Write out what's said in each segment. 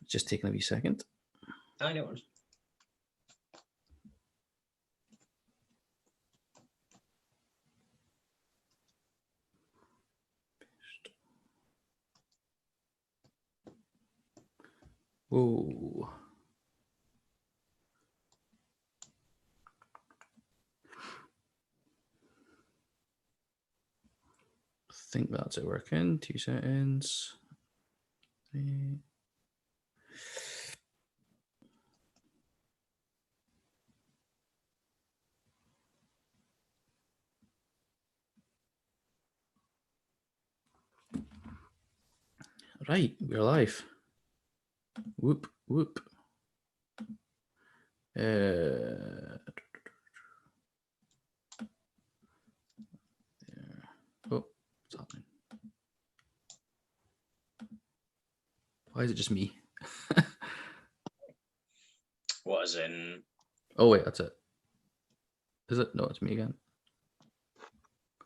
Just taking a wee second. I know. Whoa. I think that's it working. 2 seconds. 3. Right, we're live. Whoop, whoop. Yeah. Oh, what's happening? Why is it just me? What is in? Oh, wait, that's it. Is it? No, it's me again.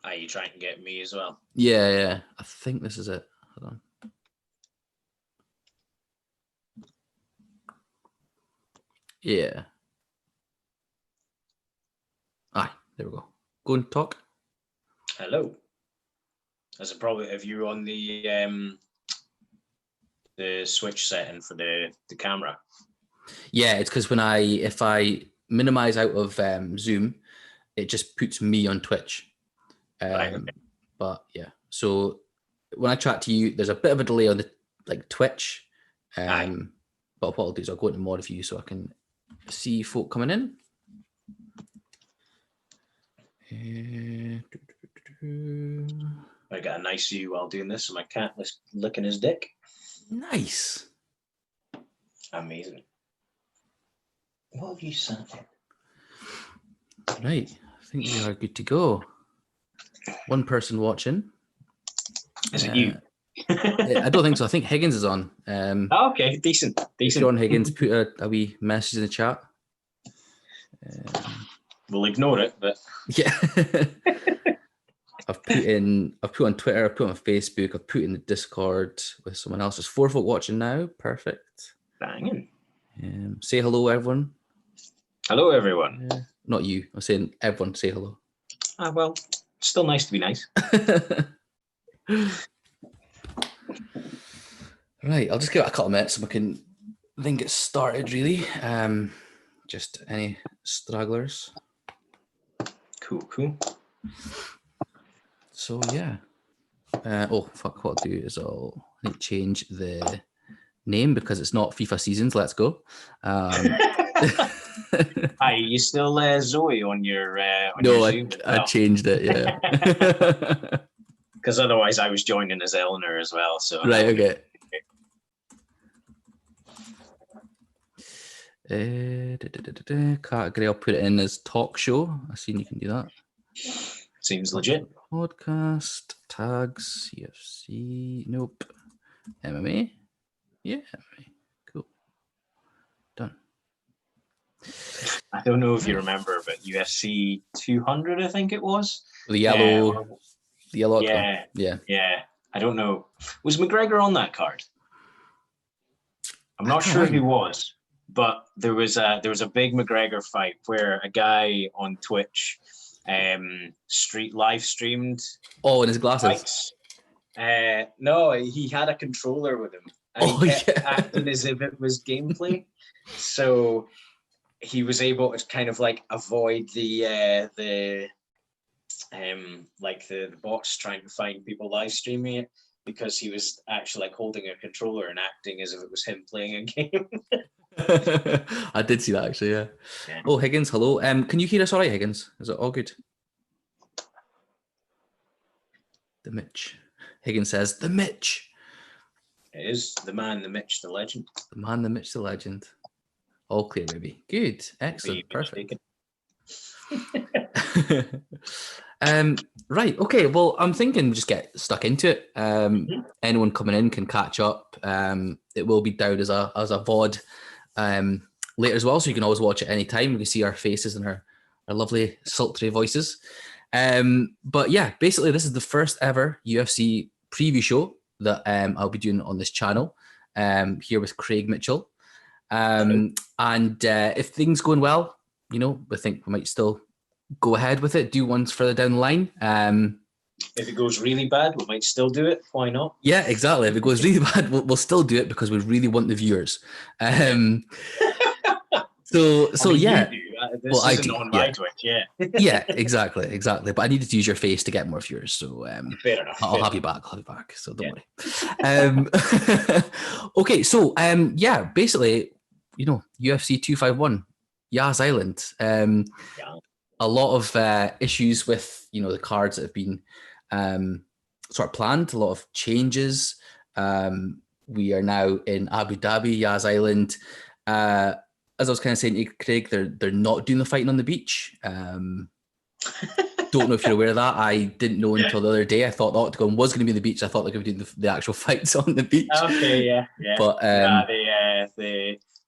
Are you trying to get me as well? Yeah. I think this is it. Hold on. Yeah. Aye, there we go. Go and talk. Hello. There's a problem. Have you on the switch setting for the camera? Yeah, it's because if I minimize out of Zoom, it just puts me on Twitch. Right. Okay. But yeah, so when I chat to you, there's a bit of a delay on the Twitch. But what I'll do is I'll go into mod view so I can see folk coming in. I got a nice view while doing this, so my cat was licking his dick. Nice. Amazing. What have you sat in? Right, I think we are good to go. One person watching. Is it you? I don't think so. I think Higgins is on. Okay, decent. If you're on, Higgins, put a wee message in the chat. We'll ignore it, but yeah. I've put on Twitter, I've put on Facebook, I've put in the Discord with someone else. There's 4 folk watching now. Perfect. Banging. Say hello, everyone. Hello, everyone. Not you. I'm saying everyone say hello. Well, still nice to be nice. Right, I'll just give it a couple of minutes so we can then get started, really. Just any stragglers. Cool. So, yeah. Oh, fuck, what I'll do is I'll need to change the name because it's not FIFA seasons. Let's go. Hi, you still Zoe on your no, Zoom? I changed it, yeah. Because otherwise I was joining as Eleanor as well. So right, okay. Category, I'll put it in as talk show. I've seen you can do that. Seems legit. Podcast, tags, UFC, nope. MMA? Yeah, MMA. Cool. Done. I don't know if you remember, but UFC 200, I think it was. The yellow yeah. I don't know. Was McGregor on that card? I'm not sure who was, but there was a big McGregor fight where a guy on Twitch live streamed. Oh, in his glasses. No, he had a controller with him, and he kept acting as if it was gameplay. So he was able to kind of like avoid the bots trying to find people live streaming it, because he was actually like holding a controller and acting as if it was him playing a game. I did see that actually, yeah. Oh, Higgins, hello. Can you hear us all right, Higgins? Is it all good? The Mitch. Higgins says, the Mitch. It is the man, the Mitch, the legend. The man, the Mitch, the legend. All clear, baby. Good. Excellent. Perfect. Right. Okay. Well, I'm thinking just get stuck into it. Anyone coming in can catch up. It will be down as a VOD later as well, so you can always watch it any time. You can see our faces and our lovely sultry voices. But yeah, basically, this is the first ever UFC preview show that I'll be doing on this channel. here with Craig Mitchell. And if things going well, you know, I think we might still go ahead with it, do ones further down the line. If it goes really bad, we might still do it. Why not? Yeah, exactly. If it goes really bad, we'll still do it because we really want the viewers. So yeah. This isn't on my Twitch, yeah. Yeah, exactly. But I needed to use your face to get more viewers, so fair enough. I'll have you back. So don't worry. Okay, so yeah, basically, you know, UFC 251, Yas Island. A lot of issues with, you know, the cards that have been sort of planned. A lot of changes. We are now in Abu Dhabi, Yas Island. As I was kind of saying to Craig, they're not doing the fighting on the beach. Don't know if you're aware of that. I didn't know until the other day. I thought the octagon was going to be on the beach. I thought they were going to be doing the actual fights on the beach. Okay, yeah. But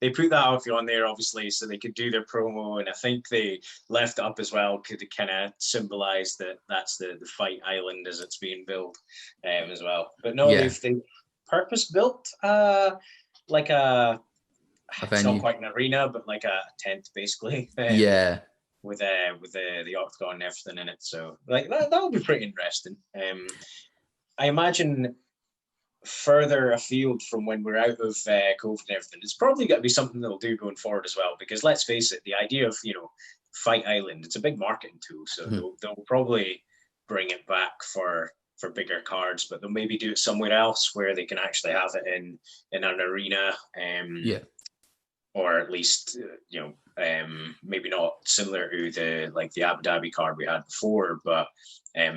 they put that off on there, obviously, so they could do their promo, and I think they left it up as well to kind of symbolize that that's the fight island as it's being built as well. But no, they've purpose built like it's not quite an arena, but like a tent, basically. With the octagon and everything in it, so like that'll be pretty interesting. I imagine further afield from when we're out of COVID and everything, it's probably got to be something they'll do going forward as well. Because let's face it, the idea of, you know, Fight Island, it's a big marketing tool, so they'll probably bring it back for bigger cards, but they'll maybe do it somewhere else where they can actually have it in an arena. Or at least, you know, maybe not similar to the Abu Dhabi card we had before, but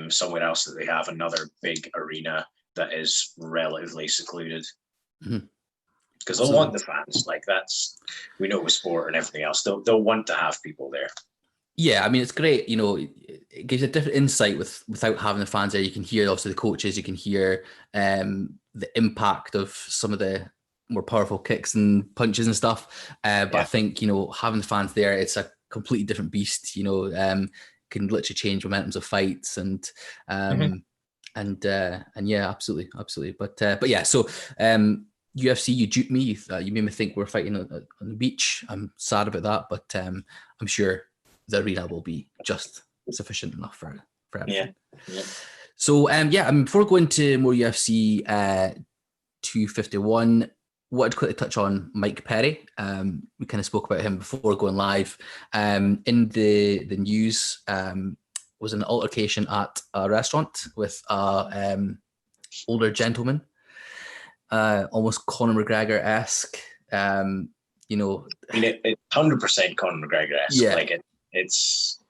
somewhere else that they have another big arena that is relatively secluded. Because they'll want the fans. Like, that's, we know with sport and everything else, they'll want to have people there. Yeah, I mean, it's great. You know, it gives a different insight without having the fans there. You can hear, obviously, the coaches. You can hear the impact of some of the more powerful kicks and punches and stuff. But I think, you know, having the fans there, it's a completely different beast. You know, can literally change momentums of fights and yeah, absolutely. But yeah, so UFC, you duped me. You made me think we're fighting on the beach. I'm sad about that, but I'm sure the arena will be just sufficient enough for everything. Yeah. So before going to more UFC 251, wanted to quickly touch on Mike Perry. We kind of spoke about him before going live. In the news, was an altercation at a restaurant with a older gentleman, almost Conor McGregor-esque. You know, I mean, it's 100% Conor McGregor-esque. Yeah. Like it's.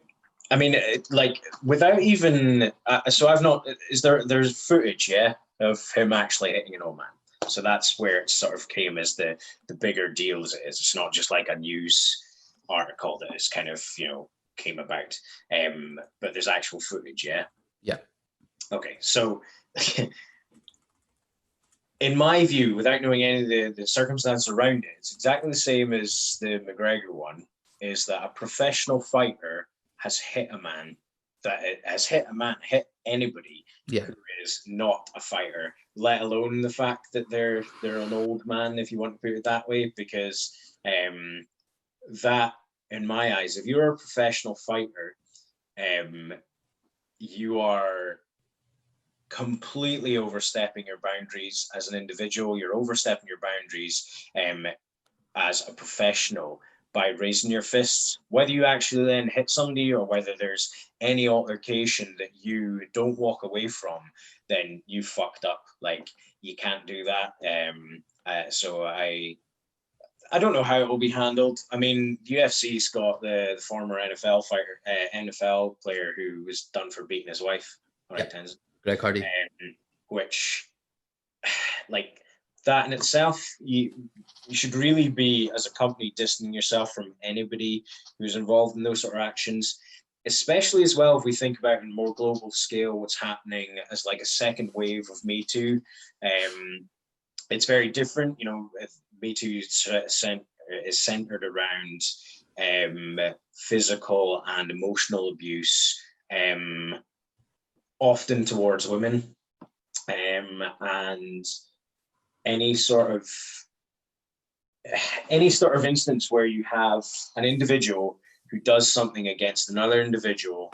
I mean, like without even. So I've not. There's footage, of him actually hitting an old man. So that's where it sort of came as the bigger deal as it is. It's not just like a news article that is kind of, you know, came about. But there's actual footage, yeah? Yeah. Okay, so in my view, without knowing any of the circumstances around it, it's exactly the same as the McGregor one, is that a professional fighter has hit a man, hit anybody who is not a fighter, let alone the fact that they're an old man, if you want to put it that way, because that, in my eyes, if you're a professional fighter, you are completely overstepping your boundaries as an individual. You're overstepping your boundaries as a professional by raising your fists. Whether you actually then hit somebody or whether there's any altercation that you don't walk away from, then you fucked up. Like, you can't do that. So I don't know how it will be handled. I mean, UFC's got the former NFL player who was done for beating his wife. Greg Hardy. Which, like, that in itself, you should really be, as a company, distancing yourself from anybody who's involved in those sort of actions, especially as well if we think about in more global scale what's happening as like a second wave of Me Too. It's very different. You know, Me Too is centered around physical and emotional abuse, often towards women. And any sort of instance where you have an individual who does something against another individual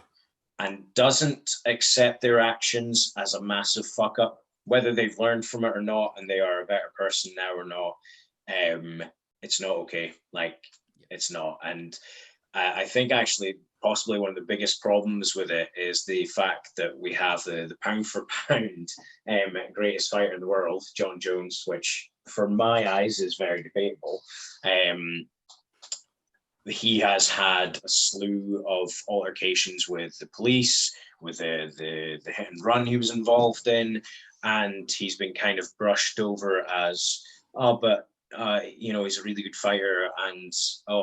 and doesn't accept their actions as a massive fuck up, whether they've learned from it or not, and they are a better person now or not, it's not okay. Like, it's not. And I think actually possibly one of the biggest problems with it is the fact that we have the pound for pound greatest fighter in the world, John Jones, which for my eyes is very debatable. He has had a slew of altercations with the police, with the hit and run he was involved in, and he's been kind of brushed over as, oh, but he's a really good fighter, and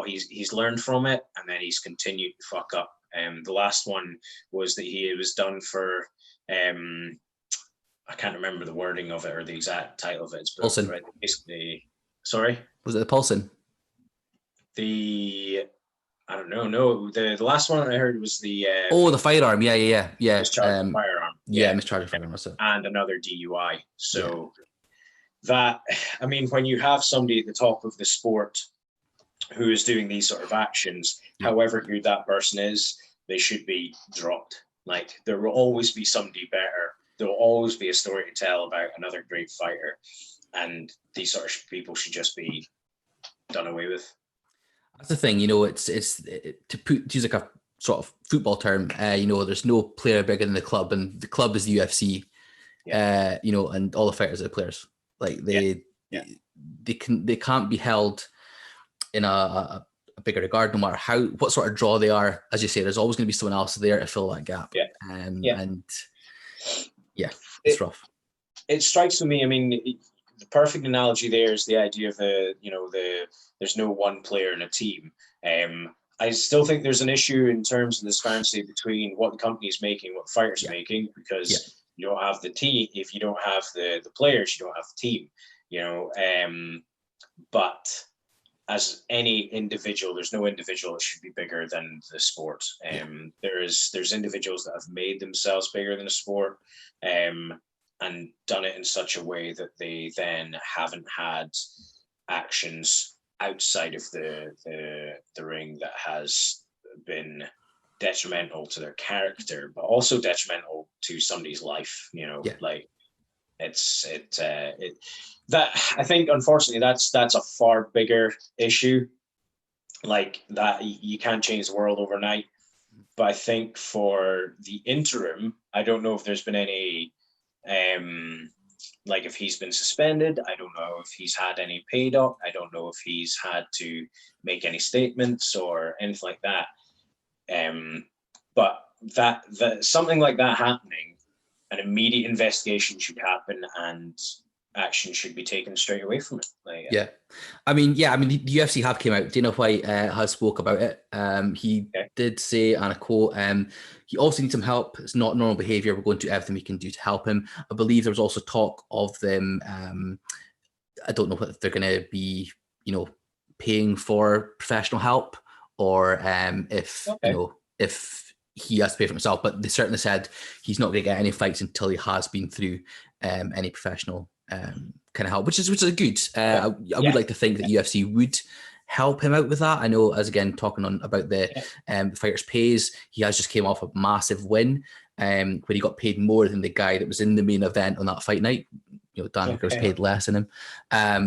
he's learned from it, and then he's continued to fuck up. The last one was that he was done for, I can't remember the wording of it or the exact title of it. It's Paulson. Right, basically, sorry? Was it the Paulson? I don't know. No, the last one I heard was the the firearm. Yeah. Mischarge firearm. Yeah, mischarge firearm. Was it? And another DUI. So that, I mean, when you have somebody at the top of the sport who is doing these sort of actions, however good that person is, they should be dropped. Like, there will always be somebody better. There will always be a story to tell about another great fighter, and these sort of people should just be done away with. That's the thing, it's to use like a sort of football term, there's no player bigger than the club, and the club is the UFC, and all the fighters are the players. Like they can't be held in a bigger regard, no matter what sort of draw they are. As you say, there's always going to be someone else there to fill that gap. And it's rough. It strikes me. I mean, the perfect analogy there is the idea of there's no one player in a team. I still think there's an issue in terms of the disparity between what the company is making, what the fighters are making, because you don't have the team. If you don't have the players, you don't have the team. But as any individual, there's no individual that should be bigger than the sport. There's individuals that have made themselves bigger than the sport, and done it in such a way that they then haven't had actions outside of the ring that has been detrimental to their character, but also detrimental to somebody's life. Like that. I think unfortunately that's a far bigger issue. Like that, you can't change the world overnight. But I think for the interim, I don't know if there's been any. Like if he's been suspended, I don't know if he's had any paid up. I don't know if he's had to make any statements or anything like that. But that something like that happening, an immediate investigation should happen and action should be taken straight away from it. I mean, the UFC have came out. Dana White has spoke about it. He did say, and I quote, he also needs some help. It's not normal behavior. We're going to do everything we can do to help him. I believe there was also talk of them. I don't know if they're going to be, paying for professional help or if he has to pay for himself. But they certainly said he's not going to get any fights until he has been through any professional kind of help, which is good. I would like to think that UFC would help him out with that. I know, as again talking on about the fighters' pays, he has just came off a massive win where he got paid more than the guy that was in the main event on that fight night. Dan Hooker's paid less than him,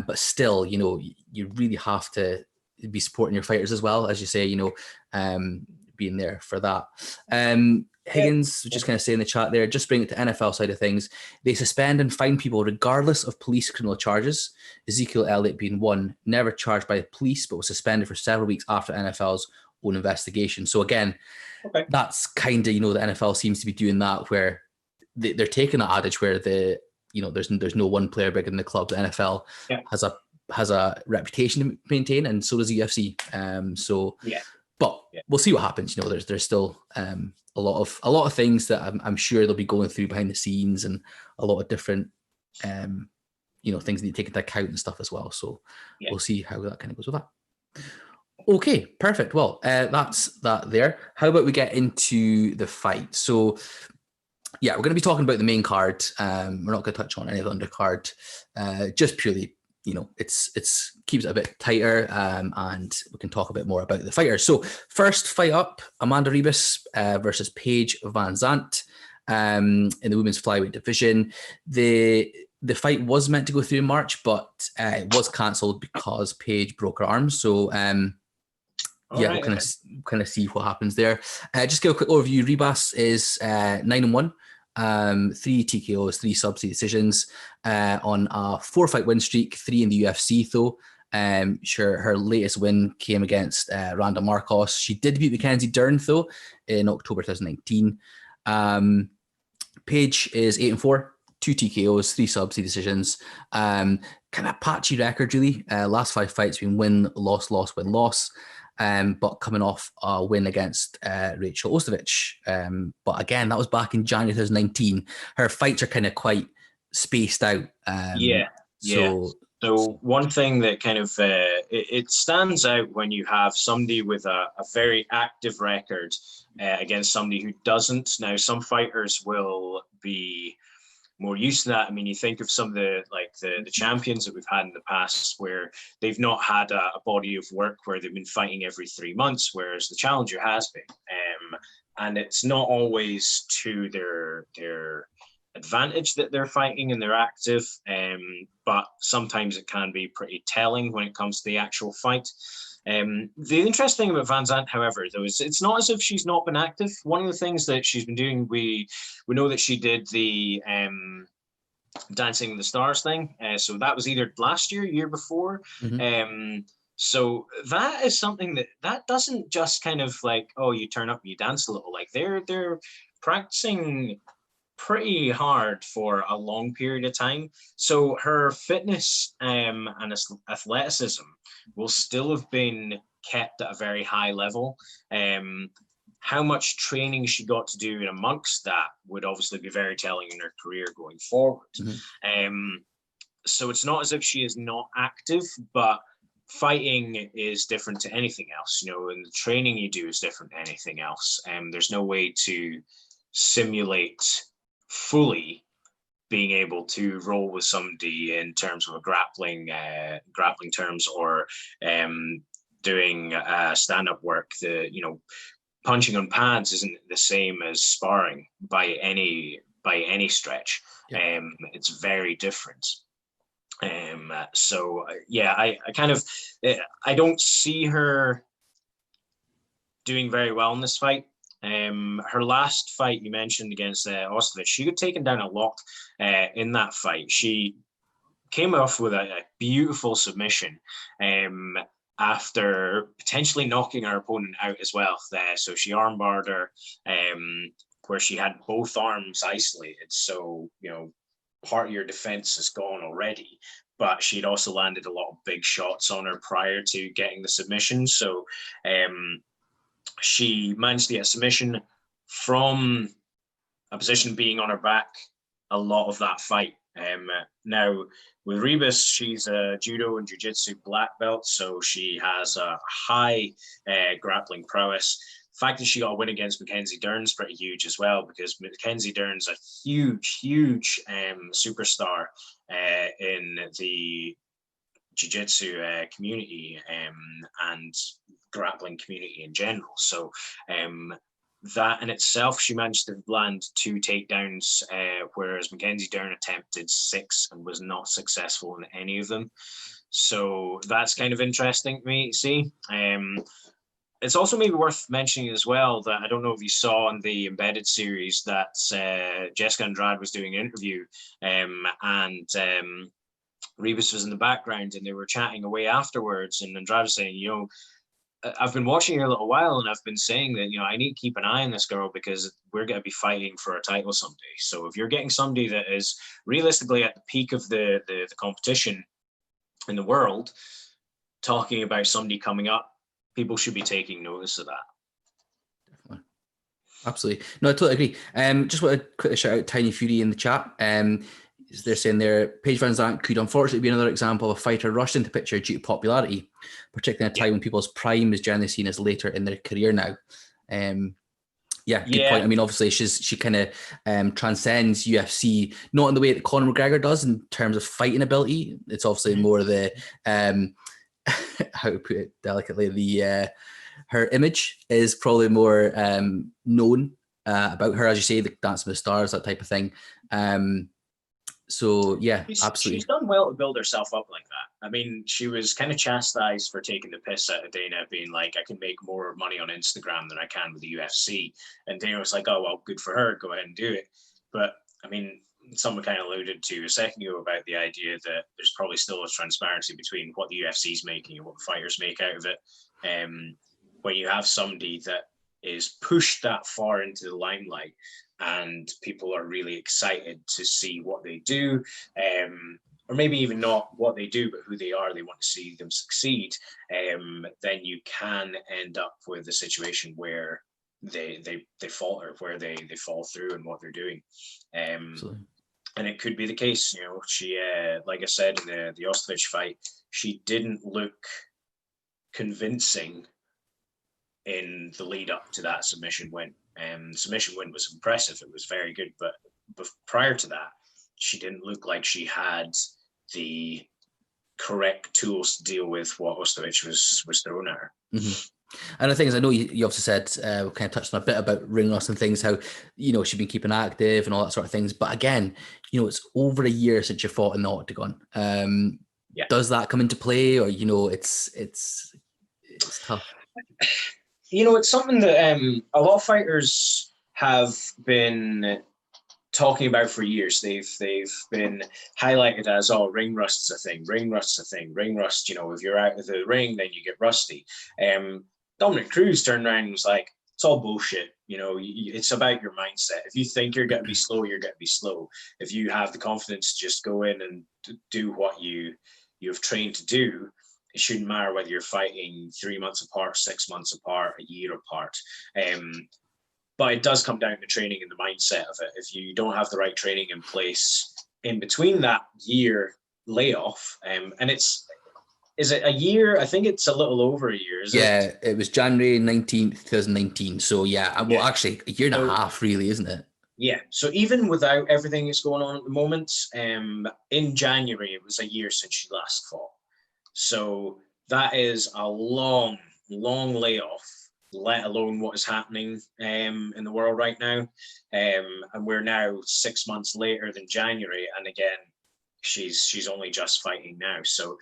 but still, you really have to be supporting your fighters as well, as you say, being there for that. Higgins was just kind of saying in the chat there, just bring it to NFL side of things. They suspend and fine people regardless of police criminal charges. Ezekiel Elliott being one, never charged by the police, but was suspended for several weeks after NFL's own investigation. So again, that's kind of, the NFL seems to be doing that, where they're taking that adage where there's no one player bigger than the club. The NFL has a reputation to maintain, and so does the UFC. But we'll see what happens. There's still a lot of things that I'm sure they'll be going through behind the scenes, and a lot of different things that you take into account and stuff as well. So we'll see how that kind of goes with that. Okay, perfect. Well, that's that there. How about we get into the fight? So yeah, we're going to be talking about the main card. We're not going to touch on any of the undercard, just purely, it's keeps it a bit tighter, and we can talk a bit more about the fighters. So first fight up, Amanda Ribas versus Paige Van Zandt in the women's flyweight division. The fight was meant to go through in March, but it was cancelled because Paige broke her arm. So we'll kind of see what happens there. Just give a quick overview. Ribas is 9-1. 3 TKOs, 3 subsea decisions on a 4-fight win streak, 3 in the UFC though. Her latest win came against Randa Marcos. She did beat Mackenzie Dern though in October 2019. Paige is 8-4, 2 TKOs, 3 subsea decisions. Kind of patchy record really. Last 5 fights been win, loss, win, loss. But coming off a win against Rachel Ostovich. But again, that was back in January 2019. Her fights are kind of quite spaced out. So one thing that kind of it stands out when you have somebody with a very active record against somebody who doesn't. Now, some fighters will be more used to that. I mean, you think of some of the champions that we've had in the past where they've not had a body of work where they've been fighting every 3 months, whereas the challenger has been. And it's not always to their advantage that they're fighting and they're active, but sometimes it can be pretty telling when it comes to the actual fight. The interesting thing about Van Zandt, however, though, is it's not as if she's not been active. One of the things that she's been doing, we know that she did the Dancing with the Stars thing. So that was either last year before. Mm-hmm. So that is something that doesn't just kind of like, oh, you turn up and you dance a little. Like they're practicing pretty hard for a long period of time. So her fitness and athleticism will still have been kept at a very high level. How much training she got to do in amongst that would obviously be very telling in her career going forward. Mm-hmm. So it's not as if she is not active, but fighting is different to anything else, and the training you do is different to anything else. There's no way to simulate fully being able to roll with somebody in terms of a grappling terms, or doing stand-up work. Punching on pads isn't the same as sparring by any stretch. Yeah. It's very different. I kind of I don't see her doing very well in this fight. Her last fight you mentioned against Ostovich, she got taken down a lot in that fight. She came off with a beautiful submission after potentially knocking her opponent out as well. So she armbarred her where she had both arms isolated. So, part of your defense is gone already. But she'd also landed a lot of big shots on her prior to getting the submission. So she managed to get a submission from a position being on her back a lot of that fight. Now, with Ribas, she's a judo and jiu-jitsu black belt, so she has a high grappling prowess. The fact that she got a win against Mackenzie Dern is pretty huge as well, because Mackenzie Dern's a huge superstar in the jiu-jitsu community and grappling community in general. So that in itself, she managed to land 2 takedowns, whereas Mackenzie Dern attempted 6 and was not successful in any of them. So that's kind of interesting to me to see. It's also maybe worth mentioning as well that I don't know if you saw in the Embedded series that Jessica Andrade was doing an interview and Ribas was in the background and they were chatting away afterwards, and Andrade was saying, I've been watching her a little while and I've been saying that, I need to keep an eye on this girl because we're going to be fighting for a title someday. So if you're getting somebody that is realistically at the peak of the competition in the world, talking about somebody coming up, people should be taking notice of that. Definitely. Absolutely. No, I totally agree. Just want to quickly shout out Tiny Fury in the chat. They're saying there, Paige Van Zandt could unfortunately be another example of a fighter rushed into picture due to popularity, particularly in a time when people's prime is generally seen as later in their career now. Yeah, good point. I mean, obviously, she kind of transcends UFC, not in the way that Conor McGregor does in terms of fighting ability. It's obviously more the how to put it delicately, the her image is probably more known about her, as you say, the Dance with the Stars, that type of thing. So yeah, absolutely. She's done well to build herself up like that. I mean, she was kind of chastised for taking the piss out of Dana, being like, I can make more money on Instagram than I can with the UFC. And Dana was like, oh, well, good for her. Go ahead and do it. But I mean, someone kind of alluded to a second ago about the idea that there's probably still a transparency between what the UFC is making and what the fighters make out of it. When you have somebody that is pushed that far into the limelight, and people are really excited to see what they do, or maybe even not what they do, but who they are. They want to see them succeed. Then you can end up with a situation where they falter, where they fall through in what they're doing. And it could be the case. You know, she, like I said, in the Ostovich fight, she didn't look convincing in the lead up to that submission win. Submission win was impressive. It was very good. But prior to that, she didn't look like she had the correct tools to deal with what Ostovich was throwing at her. Mm-hmm. And the thing is, I know you also said, we kind of touched on a bit about ring rust and things, how, you know, she's been keeping active and all that sort of things. But again, you know, it's over a year since you fought in the octagon. Does that come into play, or, you know, it's tough? You know, it's something that a lot of fighters have been talking about for years. They've been highlighted as, oh, ring rust's a thing. Ring rust's a thing. Ring rust, you know, if you're out of the ring, then you get rusty. Dominic Cruz turned around and was like, it's all bullshit. You know, it's about your mindset. If you think you're going to be slow, you're going to be slow. If you have the confidence to just go in and do what you've trained to do, it shouldn't matter whether you're fighting 3 months apart, 6 months apart, a year apart. But it does come down to training and the mindset of it. If you don't have the right training in place in between that year layoff, and is it a year? I think it's a little over a year, is it? It was January 19th, 2019. So actually a year and a half, really, isn't it? Yeah. So even without everything that's going on at the moment, in January, it was a year since she last fought. So that is a long, long layoff, let alone what is happening in the world right now. And we're now 6 months later than January. And again, she's only just fighting now. So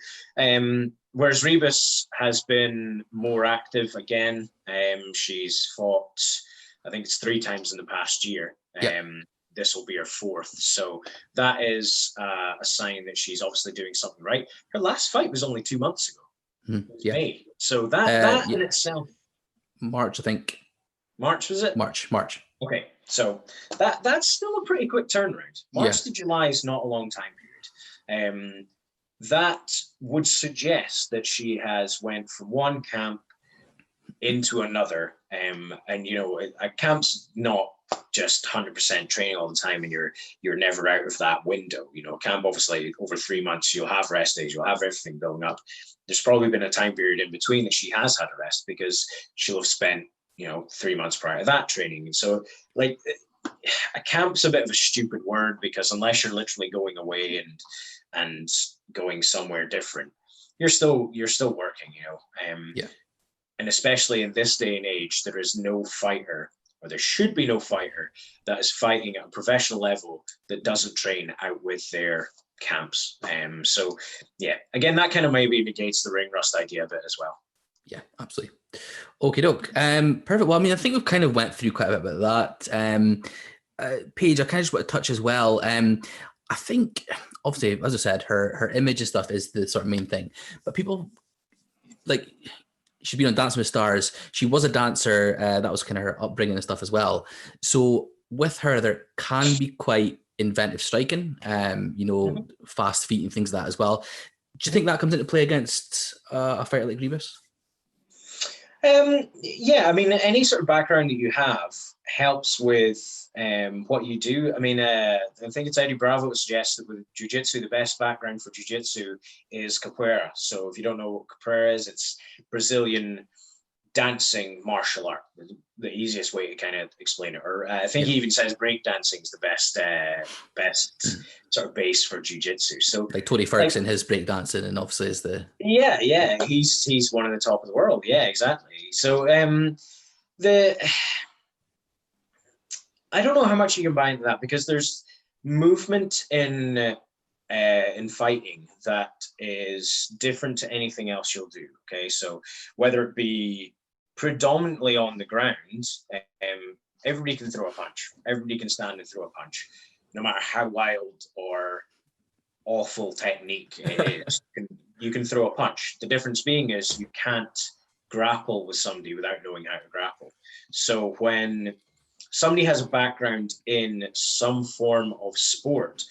whereas Ribas has been more active again, she's fought, I think it's 3 times in the past year. This will be her 4th. So that is a sign that she's obviously doing something right. Her last fight was only 2 months ago. May. So that in itself. March, I think. March, was it? March. Okay. So that's still a pretty quick turnaround. March to July is not a long time period. That would suggest that she has went from one camp into another. And, you know, a camp's not just 100% training all the time, and you're never out of that window. You know, camp, obviously over 3 months, you'll have rest days, you'll have everything building up. There's probably been a time period in between that she has had a rest because she'll have spent, you know, 3 months prior to that training. And so, like, a camp's a bit of a stupid word, because unless you're literally going away and going somewhere different, you're still working, you know. And especially in this day and age, there is no fighter, or there should be no fighter, that is fighting at a professional level that doesn't train out with their camps. So yeah, again, that kind of maybe negates the ring rust idea a bit as well. Yeah, absolutely. Okay, doke. Perfect. Well, I mean, I think we've kind of went through quite a bit about that. Paige, I kind of just want to touch as well. I think, obviously, as I said, her image and stuff is the sort of main thing. But people, like, she's been on Dancing with Stars. She was a dancer. That was kind of her upbringing and stuff as well. So with her, there can be quite inventive striking, you know, fast feet and things like that as well. Do you think that comes into play against a fighter like Ribas? Yeah, I mean, any sort of background that you have helps with what you do. I mean, I think it's Eddie Bravo suggests that with jiu-jitsu, the best background for jiu-jitsu is capoeira. So if you don't know what capoeira is, it's Brazilian dancing martial art, the easiest way to kind of explain it. Or I think he even says breakdancing is the best sort of base for jiu-jitsu. So like Tony Ferguson, his breakdancing, and obviously is the he's one of the top of the world. Yeah, exactly. So I don't know how much you can buy into that, because there's movement in fighting that is different to anything else you'll do. Okay, so whether it be predominantly on the ground, everybody can throw a punch. Everybody can stand and throw a punch, no matter how wild or awful technique it is. You can throw a punch. The difference being is you can't grapple with somebody without knowing how to grapple. So when somebody has a background in some form of sport,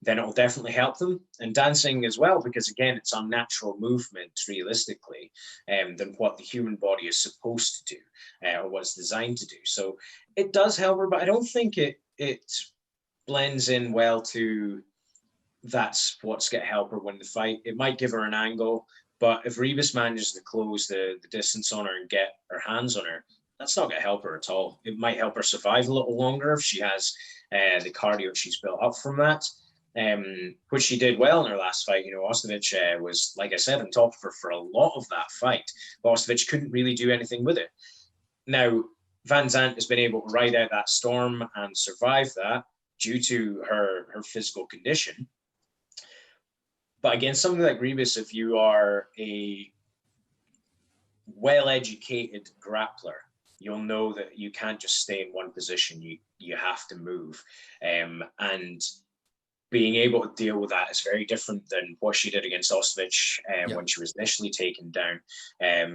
then it will definitely help them. And dancing as well, because again, it's unnatural movement realistically, than what the human body is supposed to do, or what's designed to do. So it does help her, but I don't think it blends in well to that's what's going to help her win the fight. It might give her an angle, but if Rebus manages to close the distance on her and get her hands on her, that's not going to help her at all. It might help her survive a little longer if she has the cardio she's built up from that, which she did well in her last fight. You know, Ostovich was, like I said, on top of her for a lot of that fight. But Ostovich couldn't really do anything with it. Now, Van Zandt has been able to ride out that storm and survive that due to her physical condition. But against something like Rebus, if you are a well-educated grappler, you'll know that you can't just stay in one position. You have to move. And being able to deal with that is very different than what she did against Ostovich when she was initially taken down.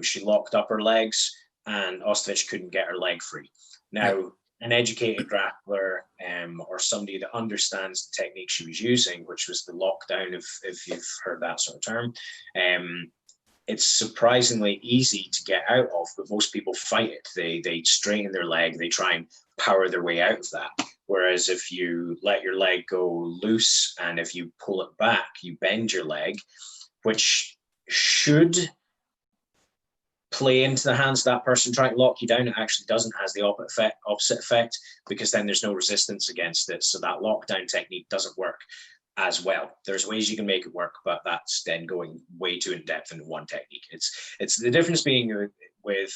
She locked up her legs, and Ostovich couldn't get her leg free. Now, an educated grappler or somebody that understands the technique she was using, which was the lockdown, if you've heard that sort of term, it's surprisingly easy to get out of, but most people fight it. They straighten their leg, they try and power their way out of that. Whereas if you let your leg go loose and if you pull it back, you bend your leg, which should play into the hands of that person trying to lock you down. It actually doesn't, has the opposite effect, because then there's no resistance against it. So that lockdown technique doesn't work as well. There's ways you can make it work, but that's then going way too in depth into one technique. It's the difference being with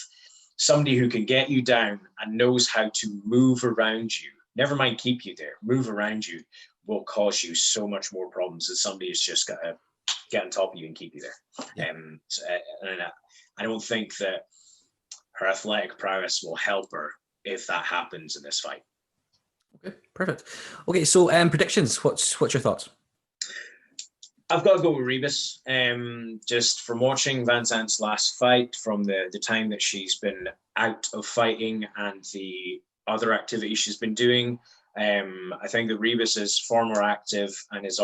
somebody who can get you down and knows how to move around you, never mind keep you there, move around you, will cause you so much more problems than somebody who's just got to get on top of you and keep you there. And I don't think that her athletic prowess will help her if that happens in this fight. Okay, perfect. Okay, so predictions. What's your thoughts? I've got to go with Rebus. Just from watching Van Zandt's last fight, from the time that she's been out of fighting and the other activities she's been doing, I think that Rebus is far more active and is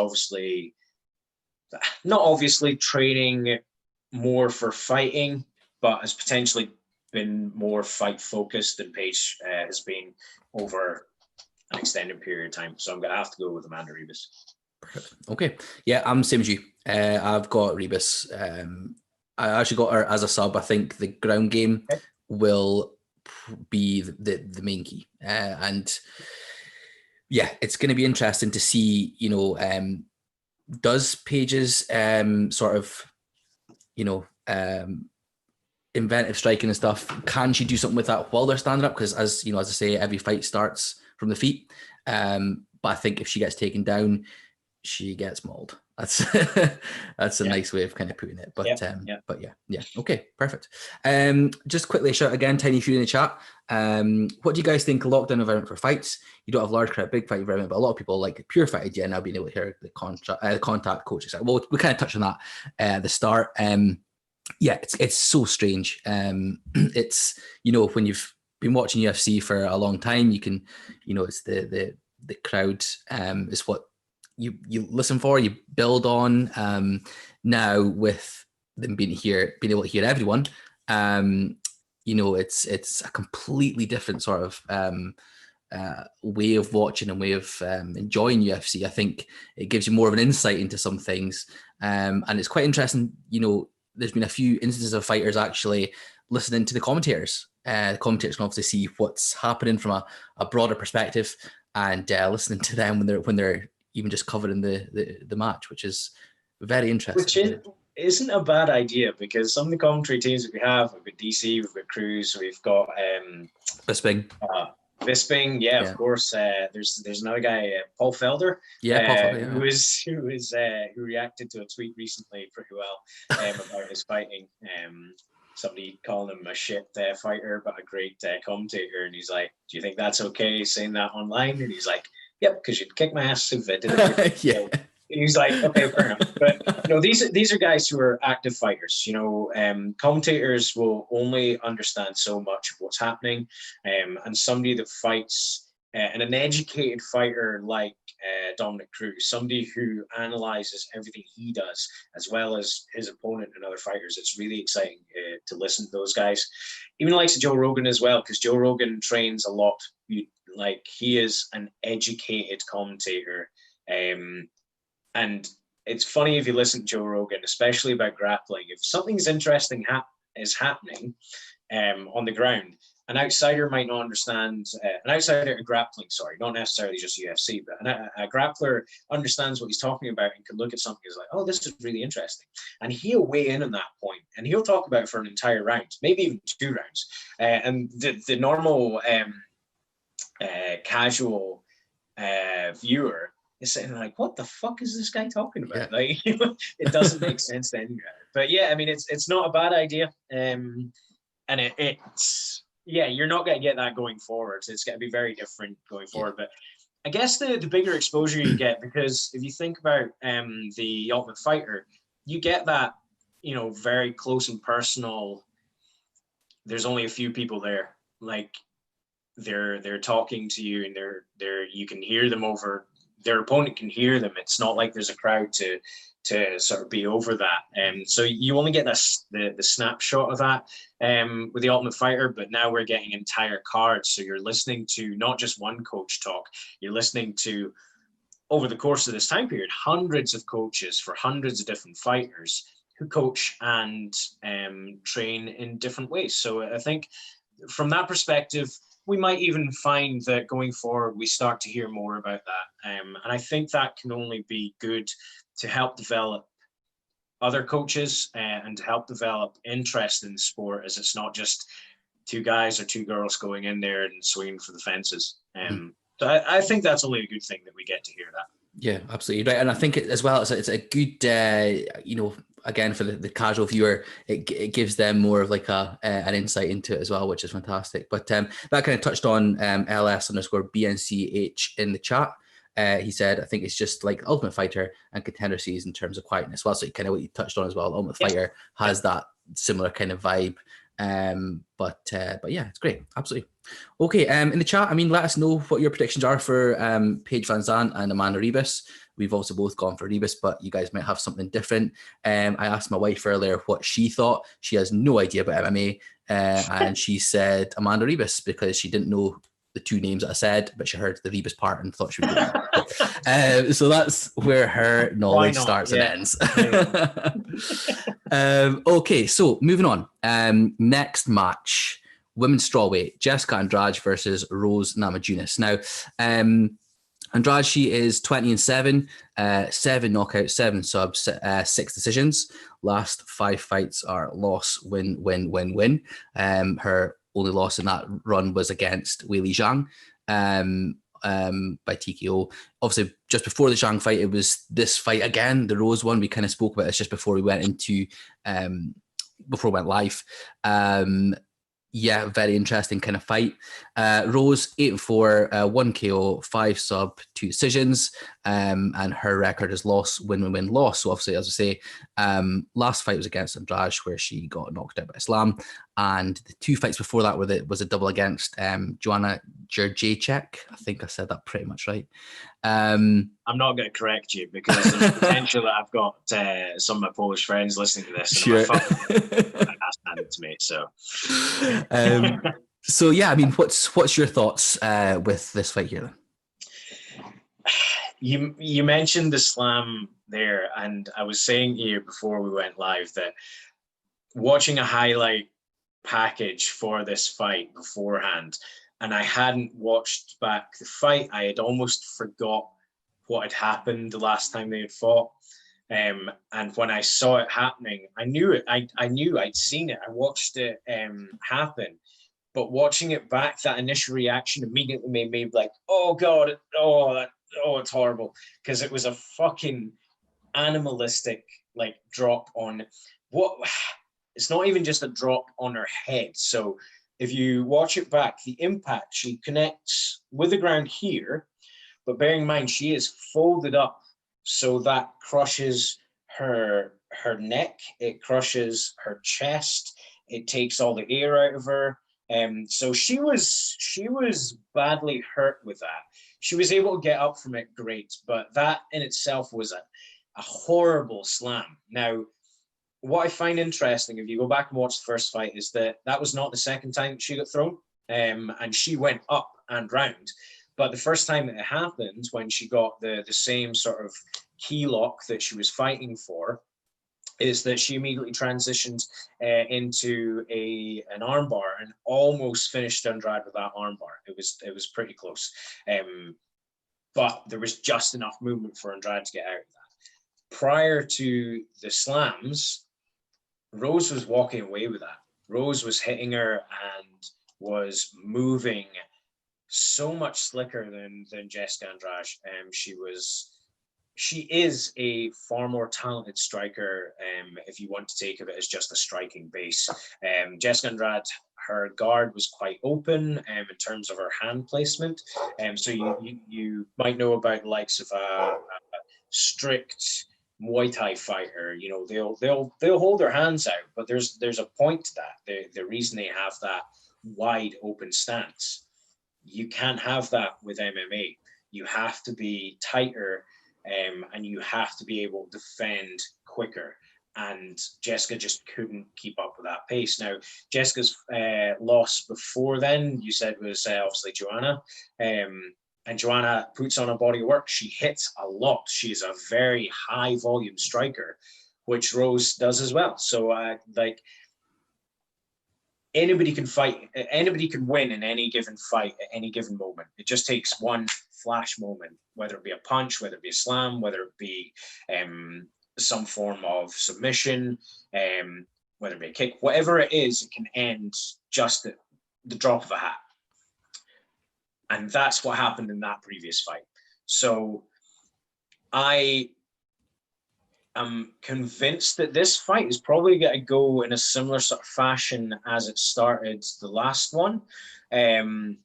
not training more for fighting, but has potentially been more fight focused than Paige has been over an extended period of time. So I'm going to have to go with Amanda Rebus. Okay. Yeah, I'm same as you. I've got Rebus. I actually got her as a sub. I think the ground game will be the main key. And yeah, it's going to be interesting to see, does Paige's sort of, inventive striking and stuff, can she do something with that while they're standing up? Because as I say, every fight starts from the feet. But I think if she gets taken down, she gets mauled. That's a nice way of kind of putting it. But yeah. Okay, perfect. Just quickly shout out again, Tiny Fury in the chat. What do you guys think of lockdown environment for fights? You don't have large crowd, big fight environment, but a lot of people like pure fight. Yeah, now being able to hear the contact coaches. Well, we kind of touched on that at the start. Yeah, it's so strange. It's when you've been watching UFC for a long time, you can, it's the crowd is what you listen for, you build on. Now with them being able to hear everyone, it's a completely different sort of way of watching and way of enjoying UFC. I think it gives you more of an insight into some things, and it's quite interesting. There's been a few instances of fighters actually listening to the commentators. The commentators can obviously see what's happening from a broader perspective, and listening to them when they're even just covering the match, which is very interesting. Which isn't a bad idea, because some of the commentary teams that we've got DC, we've got Cruz, we've got Bisping. Bisping, yeah, of course. There's another guy, Paul Felder, Paul Felder, who reacted to a tweet recently pretty well about his fighting. Somebody calling him a shit fighter, but a great commentator, and he's like, "Do you think that's okay saying that online?" And he's like, "Yep, because you'd kick my ass if I did it." Yeah. He's like, okay, fair enough. But these are guys who are active fighters. Commentators will only understand so much of what's happening, and somebody that fights, and an educated fighter like Dominic Cruz, somebody who analyzes everything he does as well as his opponent and other fighters. It's really exciting to listen to those guys. Even the likes of Joe Rogan as well, because Joe Rogan trains a lot. He is an educated commentator. And it's funny if you listen to Joe Rogan, especially about grappling. If something's interesting is happening on the ground, an outsider might not understand. An outsider to grappling, not necessarily just UFC, but a grappler understands what he's talking about and can look at something as like, oh, this is really interesting. And he'll weigh in on that point, and he'll talk about it for an entire round, maybe even 2 rounds. And the normal casual viewer is sitting like, what the fuck is this guy talking about? Yeah. Like, it doesn't make sense to anyone. But yeah, I mean, it's not a bad idea. And it's you're not going to get that going forward. It's going to be very different going forward. But I guess the bigger exposure you get, because if you think about the Ultimate Fighter, you get that, very close and personal. There's only a few people there. Like, they're talking to you, and they're you can hear them over. Their opponent can hear them. It's not like there's a crowd to sort of be over that. So you only get the snapshot of that with the Ultimate Fighter, but now we're getting entire cards. So you're listening to not just one coach talk, you're listening to, over the course of this time period, hundreds of coaches for hundreds of different fighters who coach and train in different ways. So I think from that perspective, we might even find that going forward, we start to hear more about that. And I think that can only be good to help develop other coaches and to help develop interest in the sport, as it's not just 2 guys or 2 girls going in there and swinging for the fences. So I think that's only a good thing that we get to hear that. Yeah, absolutely right. And I think as well, it's a good, again, for the casual viewer, it gives them more of like an insight into it as well, which is fantastic. But that kind of touched on LS_BNCH in the chat. He said, I think it's just like Ultimate Fighter and Contender Series in terms of quietness. Well, so kind of what you touched on as well. Ultimate Fighter has that similar kind of vibe. But yeah, it's great. Absolutely. Okay. In the chat, I mean, let us know what your predictions are for Paige Van Zandt and Amanda Ribas. We've also both gone for Ribas, but you guys might have something different. I asked my wife earlier what she thought. She has no idea about MMA, and she said Amanda Ribas because she didn't know the 2 names that I said, but she heard the Ribas part and thought she would do that. So that's where her knowledge starts and ends. Okay, so moving on. Next match, women's strawweight, Jessica Andrade versus Rose Namajunas. Now, Andrade, she is 20-7, 7 knockouts, 7 subs, 6 decisions. Last 5 fights are loss, win, win, win, win. Her only loss in that run was against Weili Zhang by TKO. Obviously, just before the Zhang fight, it was this fight again, the Rose one. We kind of spoke about this just before we went into before we went live. Yeah, very interesting kind of fight. Rose 8-4, 1 KO, 5 sub, 2 decisions, and her record is loss, win, win, win, loss. So obviously, as I say, last fight was against Andrade, where she got knocked out by Islam, and the 2 fights before that was a double against Joanna Jędrzejczyk. I think I said that pretty much right. I'm not going to correct you because there's potential that I've got some of my Polish friends listening to this. And sure. That's handed to me. So, so yeah, I mean, what's your thoughts with this fight here? You mentioned Islam there, and I was saying here before we went live that watching a highlight package for this fight beforehand, and I hadn't watched back the fight. I had almost forgot what had happened the last time they had fought. And when I saw it happening, I knew it. I knew I'd seen it. I watched it happen. But watching it back, that initial reaction immediately made me like, oh God, it's horrible. Because it was a fucking animalistic like drop on what it's not even just a drop on her head. So if you watch it back, the impact, she connects with the ground here, but bearing in mind she is folded up, so that crushes her neck, it crushes her chest, it takes all the air out of her. So she was badly hurt with that. She was able to get up from it, great, but that in itself was a horrible slam. Now, what I find interesting, if you go back and watch the first fight, is that was not the second time she got thrown, and she went up and round. But the first time that it happened, when she got the same sort of key lock that she was fighting for, is that she immediately transitioned into an armbar and almost finished Andrade with that armbar. It was pretty close, but there was just enough movement for Andrade to get out of that. Prior to the slams, Rose was walking away with that. Rose was hitting her and was moving so much slicker than Jessica Andrade. She is a far more talented striker, if you want to take of it as just a striking base. Jessica Andrade, her guard was quite open in terms of her hand placement. So you might know about the likes of a strict Muay Thai fighter. You know, they'll hold their hands out, but there's a point to that. The reason they have that wide open stance, you can't have that with MMA. You have to be tighter, and you have to be able to defend quicker. And Jessica just couldn't keep up with that pace. Now, Jessica's loss before then, you said, was obviously Joanna. And Joanna puts on a body of work. She hits a lot. She's a very high volume striker, which Rose does as well. So like, anybody can fight, anybody can win in any given fight at any given moment. It just takes one flash moment, whether it be a punch, whether it be a slam, whether it be some form of submission, whether it be a kick, whatever it is, it can end just at the drop of a hat. And that's what happened in that previous fight. So I am convinced that this fight is probably going to go in a similar sort of fashion as it started the last one. And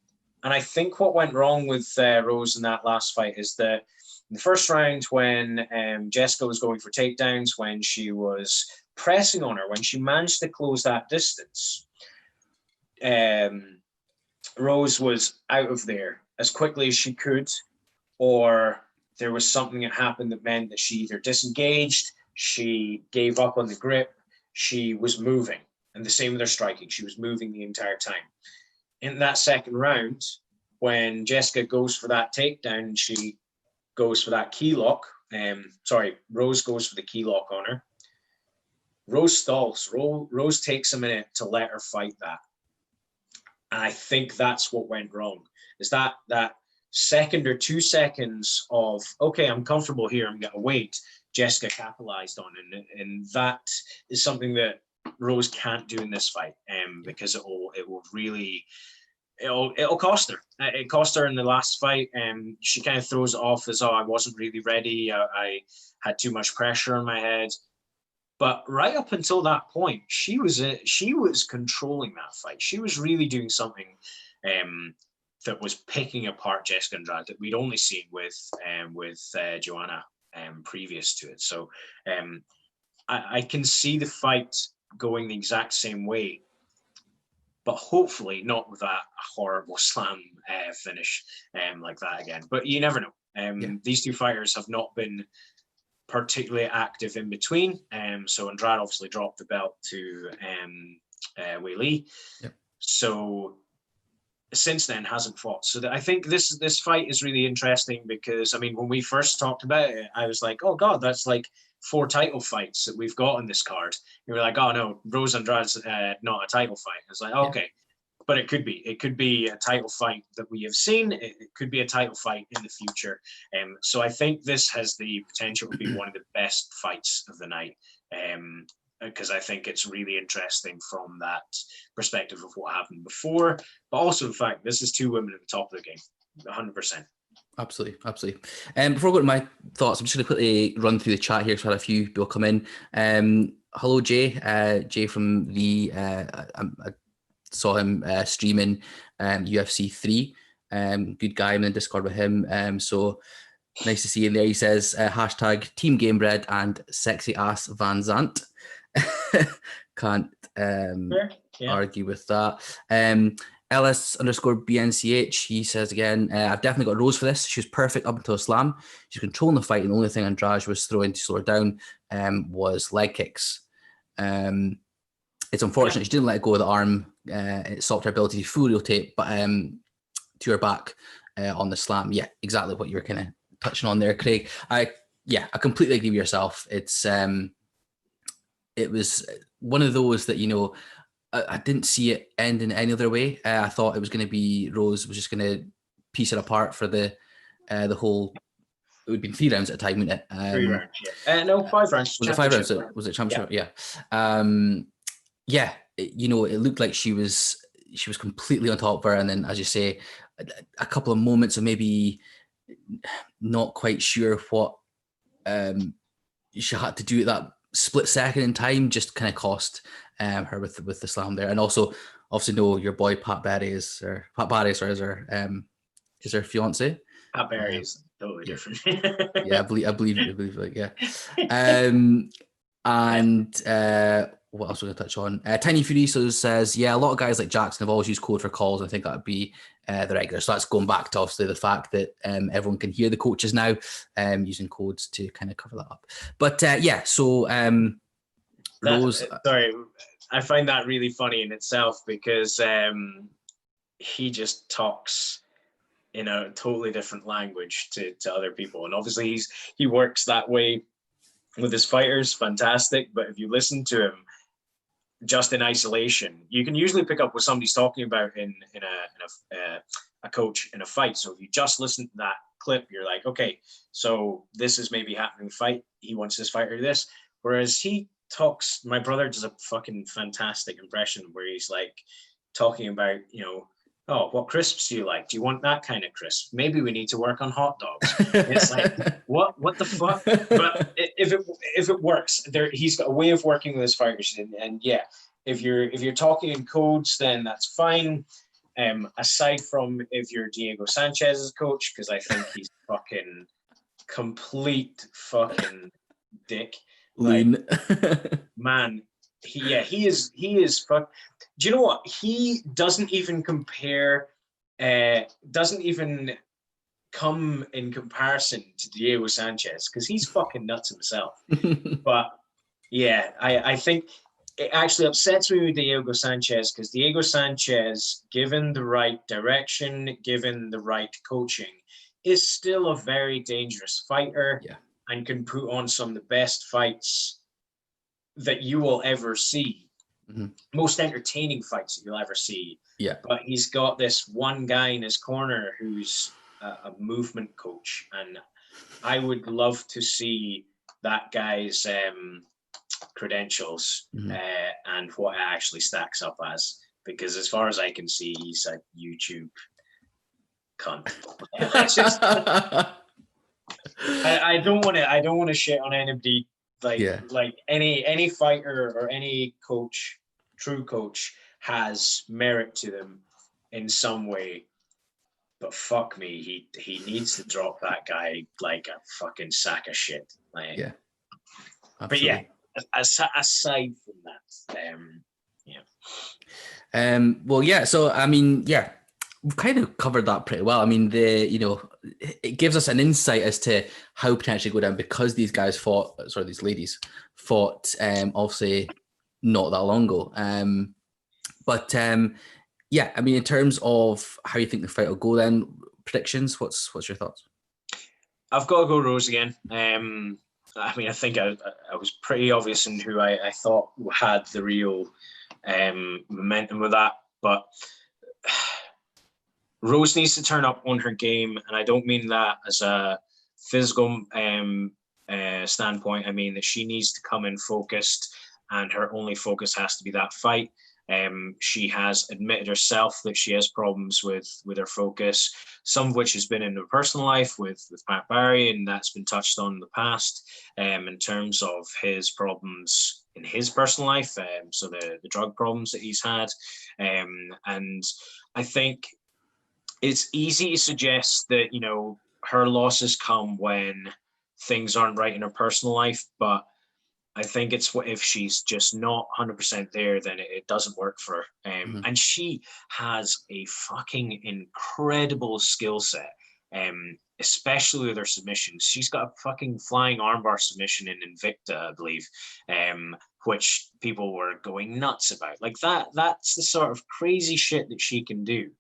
I think what went wrong with Rose in that last fight is that in the first round, when Jessica was going for takedowns, when she was pressing on her, when she managed to close that distance, Rose was out of there as quickly as she could, or there was something that happened that meant that she either disengaged, she gave up on the grip, she was moving. And the same with her striking. She was moving the entire time. In that second round, when Jessica goes for that takedown, she goes for that key lock. Rose goes for the key lock on her. Rose stalls. Rose takes a minute to let her fight that. And I think that's what went wrong. Is that second or 2 seconds of, okay, I'm comfortable here, I'm going to wait, Jessica capitalized on. And that is something that Rose can't do in this fight, because it will really, it'll cost her. It cost her in the last fight, and she kind of throws it off as, oh, I wasn't really ready, I had too much pressure on my head. But right up until that point, she was controlling that fight. She was really doing something that was picking apart Jessica Andrade that we'd only seen with Joanna previous to it. So I can see the fight going the exact same way, but hopefully not with that horrible slam finish like that again. But you never know. These two fighters have not been particularly active in between. So Andrade obviously dropped the belt to Wei Li. Yep. So since then hasn't fought. So I think this fight is really interesting because, I mean, when we first talked about it, I was like, oh God, that's like 4 title fights that we've got on this card. You were like, oh no, Rose Andrade's not a title fight. It's like, okay. But it could be a title fight that we have seen. It could be a title fight in the future. So I think this has the potential to be one of the best fights of the night. Because I think it's really interesting from that perspective of what happened before, but also the fact this is 2 women at the top of the game, 100%. Absolutely. Before I go to my thoughts, I'm just going to quickly run through the chat here. So I had a few people come in. Hello, Jay. Jay from the I saw him streaming UFC 3. Good guy. I'm in Discord with him. So nice to see you there. He says hashtag Team Gamebred and sexy ass Van Zant. Can't argue with that. Ellis_BNCH, he says again, I've definitely got Rose for this. She was perfect up until a slam. She was controlling the fight, and the only thing Andrade was throwing to slow her down was leg kicks. It's unfortunate she didn't let go of the arm. It stopped her ability to fully rotate, but to her back on the slam. Yeah, exactly what you were kind of touching on there, Craig. I completely agree with yourself. It was one of those that, I didn't see it ending any other way. I thought it was going to be Rose was just going to piece it apart for the whole. It would have been 3 rounds at a time, wouldn't it? 3 rounds, yeah. No, 5 rounds. Was it 5 rounds? Was it championship? Yeah. It looked like she was completely on top of her, and then, as you say, a couple of moments of maybe not quite sure what she had to do at that split second in time just kind of cost her with the slam there. And also, obviously, your boy Pat Barry is her fiance. Pat Barry is totally different. I believe like, yeah. And what else was I going to touch on? Tiny Furiso says, a lot of guys like Jackson have always used code for calls, and I think that would be the regular. So that's going back to obviously the fact that everyone can hear the coaches now using codes to kind of cover that up. But so Rose. Sorry, I find that really funny in itself because he just talks in a totally different language to other people. And obviously he works that way with his fighters, fantastic. But if you listen to him just in isolation, you can usually pick up what somebody's talking about in a coach in a fight. So if you just listen to that clip, you're like, okay, so this is maybe happening in the fight. He wants this fighter to do this. Whereas he talks, my brother does a fucking fantastic impression where he's like talking about, oh, what crisps do you like? Do you want that kind of crisp? Maybe we need to work on hot dogs. It's like, what the fuck? But if it works, he's got a way of working with his fighters, and yeah, if you're talking in codes, then that's fine. Aside from if you're Diego Sanchez's coach, because I think he's fucking complete fucking dick. Like, man, he is fuck. Do you know what? He doesn't even compare, doesn't even come in comparison to Diego Sanchez because he's fucking nuts himself. But yeah, I think it actually upsets me with Diego Sanchez because Diego Sanchez, given the right direction, given the right coaching, is still a very dangerous fighter and can put on some of the best fights that you will ever see. Mm-hmm. Most entertaining fights that you'll ever see. Yeah. But he's got this one guy in his corner who's a movement coach. And I would love to see that guy's credentials and what it actually stacks up as. Because as far as I can see, he's a YouTube cunt. I don't want to shit on anybody. Like any fighter or any coach, true coach, has merit to them in some way. But fuck me, he needs to drop that guy like a fucking sack of shit. Like, yeah. Absolutely. But yeah, aside from that, well, yeah. So I mean, yeah, we've kind of covered that pretty well. I mean, it gives us an insight as to how potentially go down because these ladies fought, obviously not that long ago. Yeah, I mean, in terms of how you think the fight will go, then predictions. What's your thoughts? I've got to go Rose again. I mean, I think I was pretty obvious in who I thought had the real momentum with that. But Rose needs to turn up on her game. And I don't mean that as a physical standpoint. I mean that she needs to come in focused, and her only focus has to be that fight. She has admitted herself that she has problems with her focus, some of which has been in her personal life with Pat Barry, and that's been touched on in the past in terms of his problems in his personal life, so the drug problems that he's had. And I think it's easy to suggest that, you know, her losses come when things aren't right in her personal life, but I think it's what if she's just not 100% there, then it doesn't work for her. And she has a fucking incredible skill set, especially with her submissions. She's got a fucking flying armbar submission in Invicta, I believe, which people were going nuts about. Like that's the sort of crazy shit that she can do.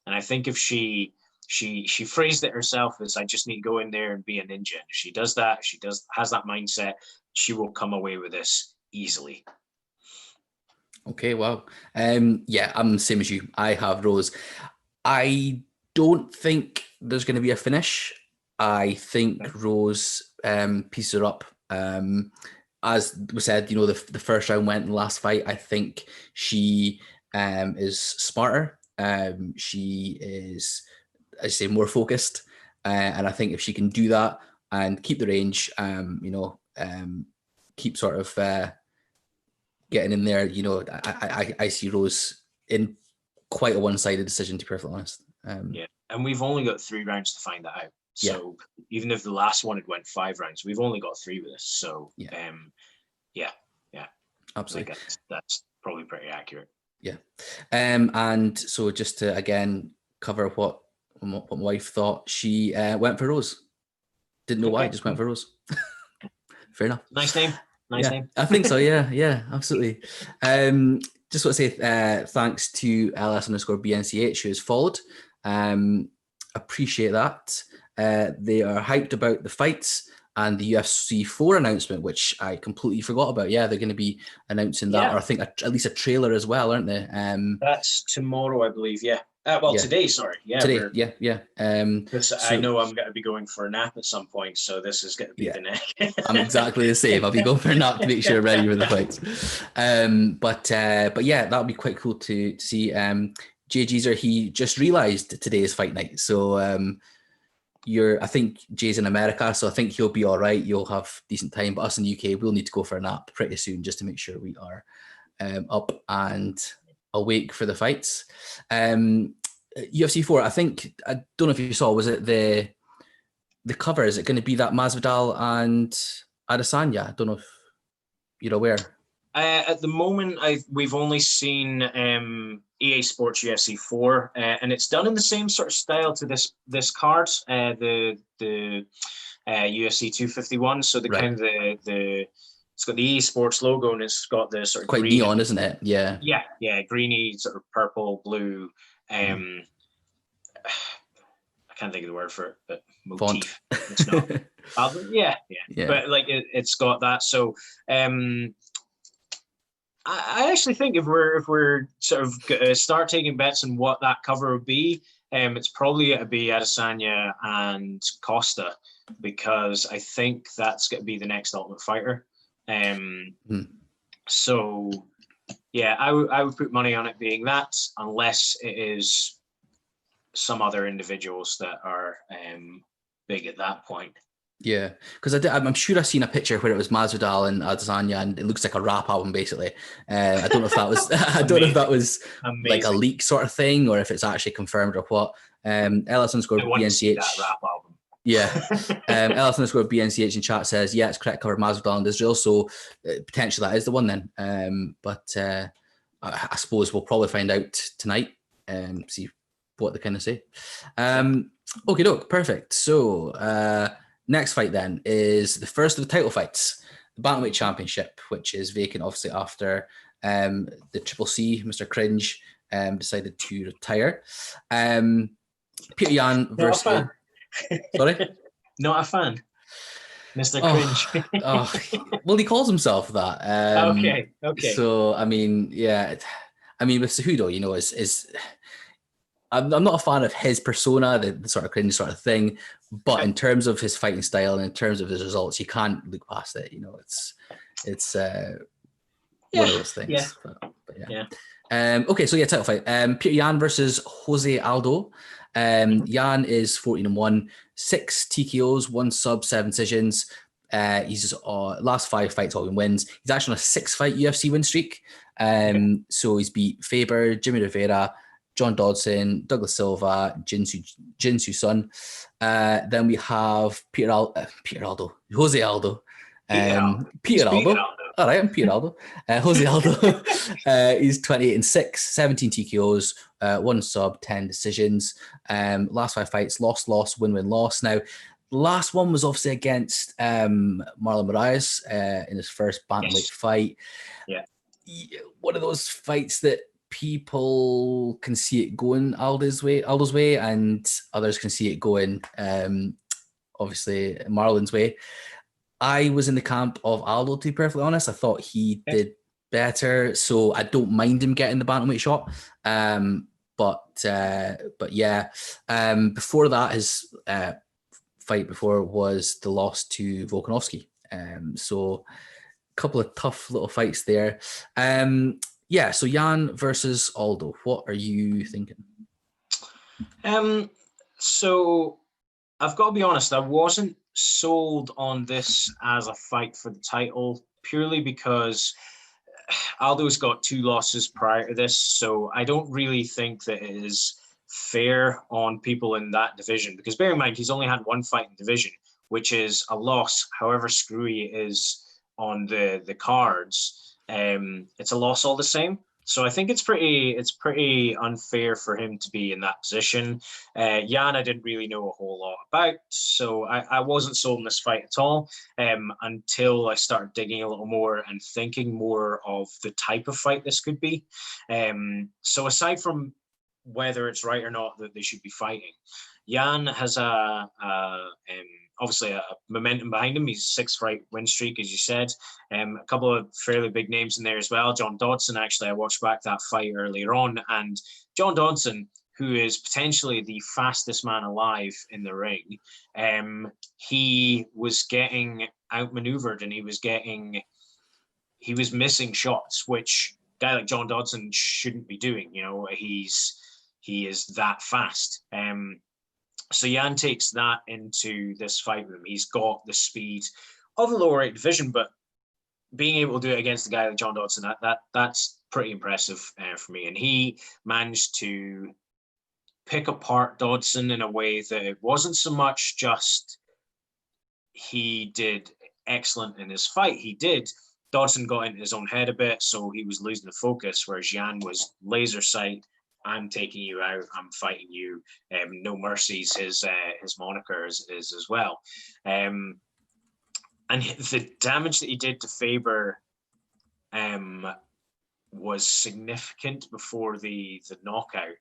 And I think if she phrased it herself as, I just need to go in there and be a ninja. If she does that, has that mindset, she will come away with this easily. Okay, wow. Yeah, I'm the same as you. I have Rose. I don't think there's going to be a finish. I think Rose pieces her up. As we said, you know, the first round went in the last fight. I think she is smarter. She is, I say, more focused, and I think if she can do that and keep the range, keep sort of getting in there, you know, I see Rose in quite a one-sided decision, to be perfectly honest. Yeah, and we've only got 3 rounds to find that out. So even if the last one had went 5 rounds, we've only got 3 with this. So yeah, absolutely, that's probably pretty accurate. Yeah, and so just to again cover what my wife thought, she went for Rose. Didn't know why, just went for Rose. Fair enough. Nice name. Nice name. I think so. Yeah, absolutely. Just want to say thanks to LS_BNCH who has followed. Appreciate that. They are hyped about the fights and the UFC 4 announcement, which I completely forgot about. Yeah, they're going to be announcing that, or I think at least a trailer as well, aren't they? That's tomorrow, I believe. Yeah. Today. Sorry. Yeah. Today. Yeah. I know I'm going to be going for a nap at some point, so this is going to be the next. I'm exactly the same. I'll be going for a nap to make sure I'm ready for the fights. But yeah, that would be quite cool to see. Jay Geezer, he just realised today is fight night, so I think Jay's in America, so I think he'll be all right. You'll have decent time, but us in the UK, we'll need to go for a nap pretty soon just to make sure we are up and awake for the fights. UFC 4, I don't know if you saw, was it the cover? Is it going to be that Masvidal and Adesanya? I don't know if you're aware. At the moment, we've only seen EA Sports UFC 4, and it's done in the same sort of style to this card, the UFC 251. So kind of the it's got the EA Sports logo, and it's got the sort of quite green, neon, isn't it? Yeah, greeny, sort of purple, blue. I can't think of the word for it, but motif. It's not. Yeah. But like it's got that. So I actually think if we're sort of start taking bets on what that cover would be, it's probably going to be Adesanya and Costa, because I think that's going to be the next Ultimate Fighter. So yeah, I would put money on it being that, unless it is some other individuals that are big at that point. Yeah, because I'm sure I've seen a picture where it was Masvidal and Adesanya, and it looks like a rap album basically. I don't know if that was amazing. Like a leak sort of thing, or if it's actually confirmed or what. LS_BNCH. That rap album. Yeah, LS_BNCH in chat says it's correct cover Masvidal and Israel, so potentially that is the one then. But I suppose we'll probably find out tonight and see what they kind of say. Okay, doke, perfect. So. Next fight then is the first of the title fights, the Bantamweight Championship, which is vacant obviously after the Triple C, Mr. Cringe, decided to retire. Peter Yan versus... Sorry? Not a fan. Mr. Cringe. Oh, well, he calls himself that. Okay. So I mean, yeah, I mean with Cejudo, is I'm not a fan of his persona, the sort of cringe sort of thing, but in terms of his fighting style and in terms of his results, you can't look past it. It's one of those things. But yeah. Okay, so yeah, title fight. Peter Yan versus Jose Aldo. Yan is 14-1, 6 TKOs, 1 sub, 7 decisions. He's last 5 fights all in wins. He's actually on a 6-fight UFC win streak. So he's beat Faber, Jimmy Rivera, John Dodson, Douglas Silva, Jinsu Sun. Then we have Jose Aldo. Peter Aldo. All right, I'm Peter Aldo. Jose Aldo. He's 28-6, 17 TKOs, 1 sub, 10 decisions. Last 5 fights, loss, win, loss. Now, the last one was obviously against Marlon Moraes in his first bantamweight fight. Yeah. One of those fights that people can see it going Aldo's way, and others can see it going, obviously, Marlon's way. I was in the camp of Aldo, to be perfectly honest. I thought he did better, so I don't mind him getting the bantamweight shot. But yeah, before that, his fight before was the loss to Volkanovski. So a couple of tough little fights there. Yeah, so Yan versus Aldo. What are you thinking? So I've got to be honest, I wasn't sold on this as a fight for the title purely because Aldo's got 2 losses prior to this, so I don't really think that it is fair on people in that division, because bear in mind he's only had 1 fight in division, which is a loss, however screwy it is on the cards. It's a loss all the same. So I think it's pretty unfair for him to be in that position. Yan, I didn't really know a whole lot about, so I wasn't sold on this fight at all until I started digging a little more and thinking more of the type of fight this could be. So aside from whether it's right or not that they should be fighting, Yan has obviously a momentum behind him. He's 6-fight win streak, as you said. A couple of fairly big names in there as well. John Dodson, actually, I watched back that fight earlier on, and John Dodson, who is potentially the fastest man alive in the ring, he was getting outmaneuvered and he was missing shots, which a guy like John Dodson shouldn't be doing. He is that fast. So Yan takes that into this fight with him. He's got the speed of the lower weight division, but being able to do it against a guy like John Dodson, that's pretty impressive for me. And he managed to pick apart Dodson in a way that it wasn't so much just he did excellent in his fight. Dodson got into his own head a bit, so he was losing the focus, whereas Yan was laser sight. I'm taking you out. I'm fighting you. No mercies. His moniker is as well. And the damage that he did to Faber was significant before the knockout.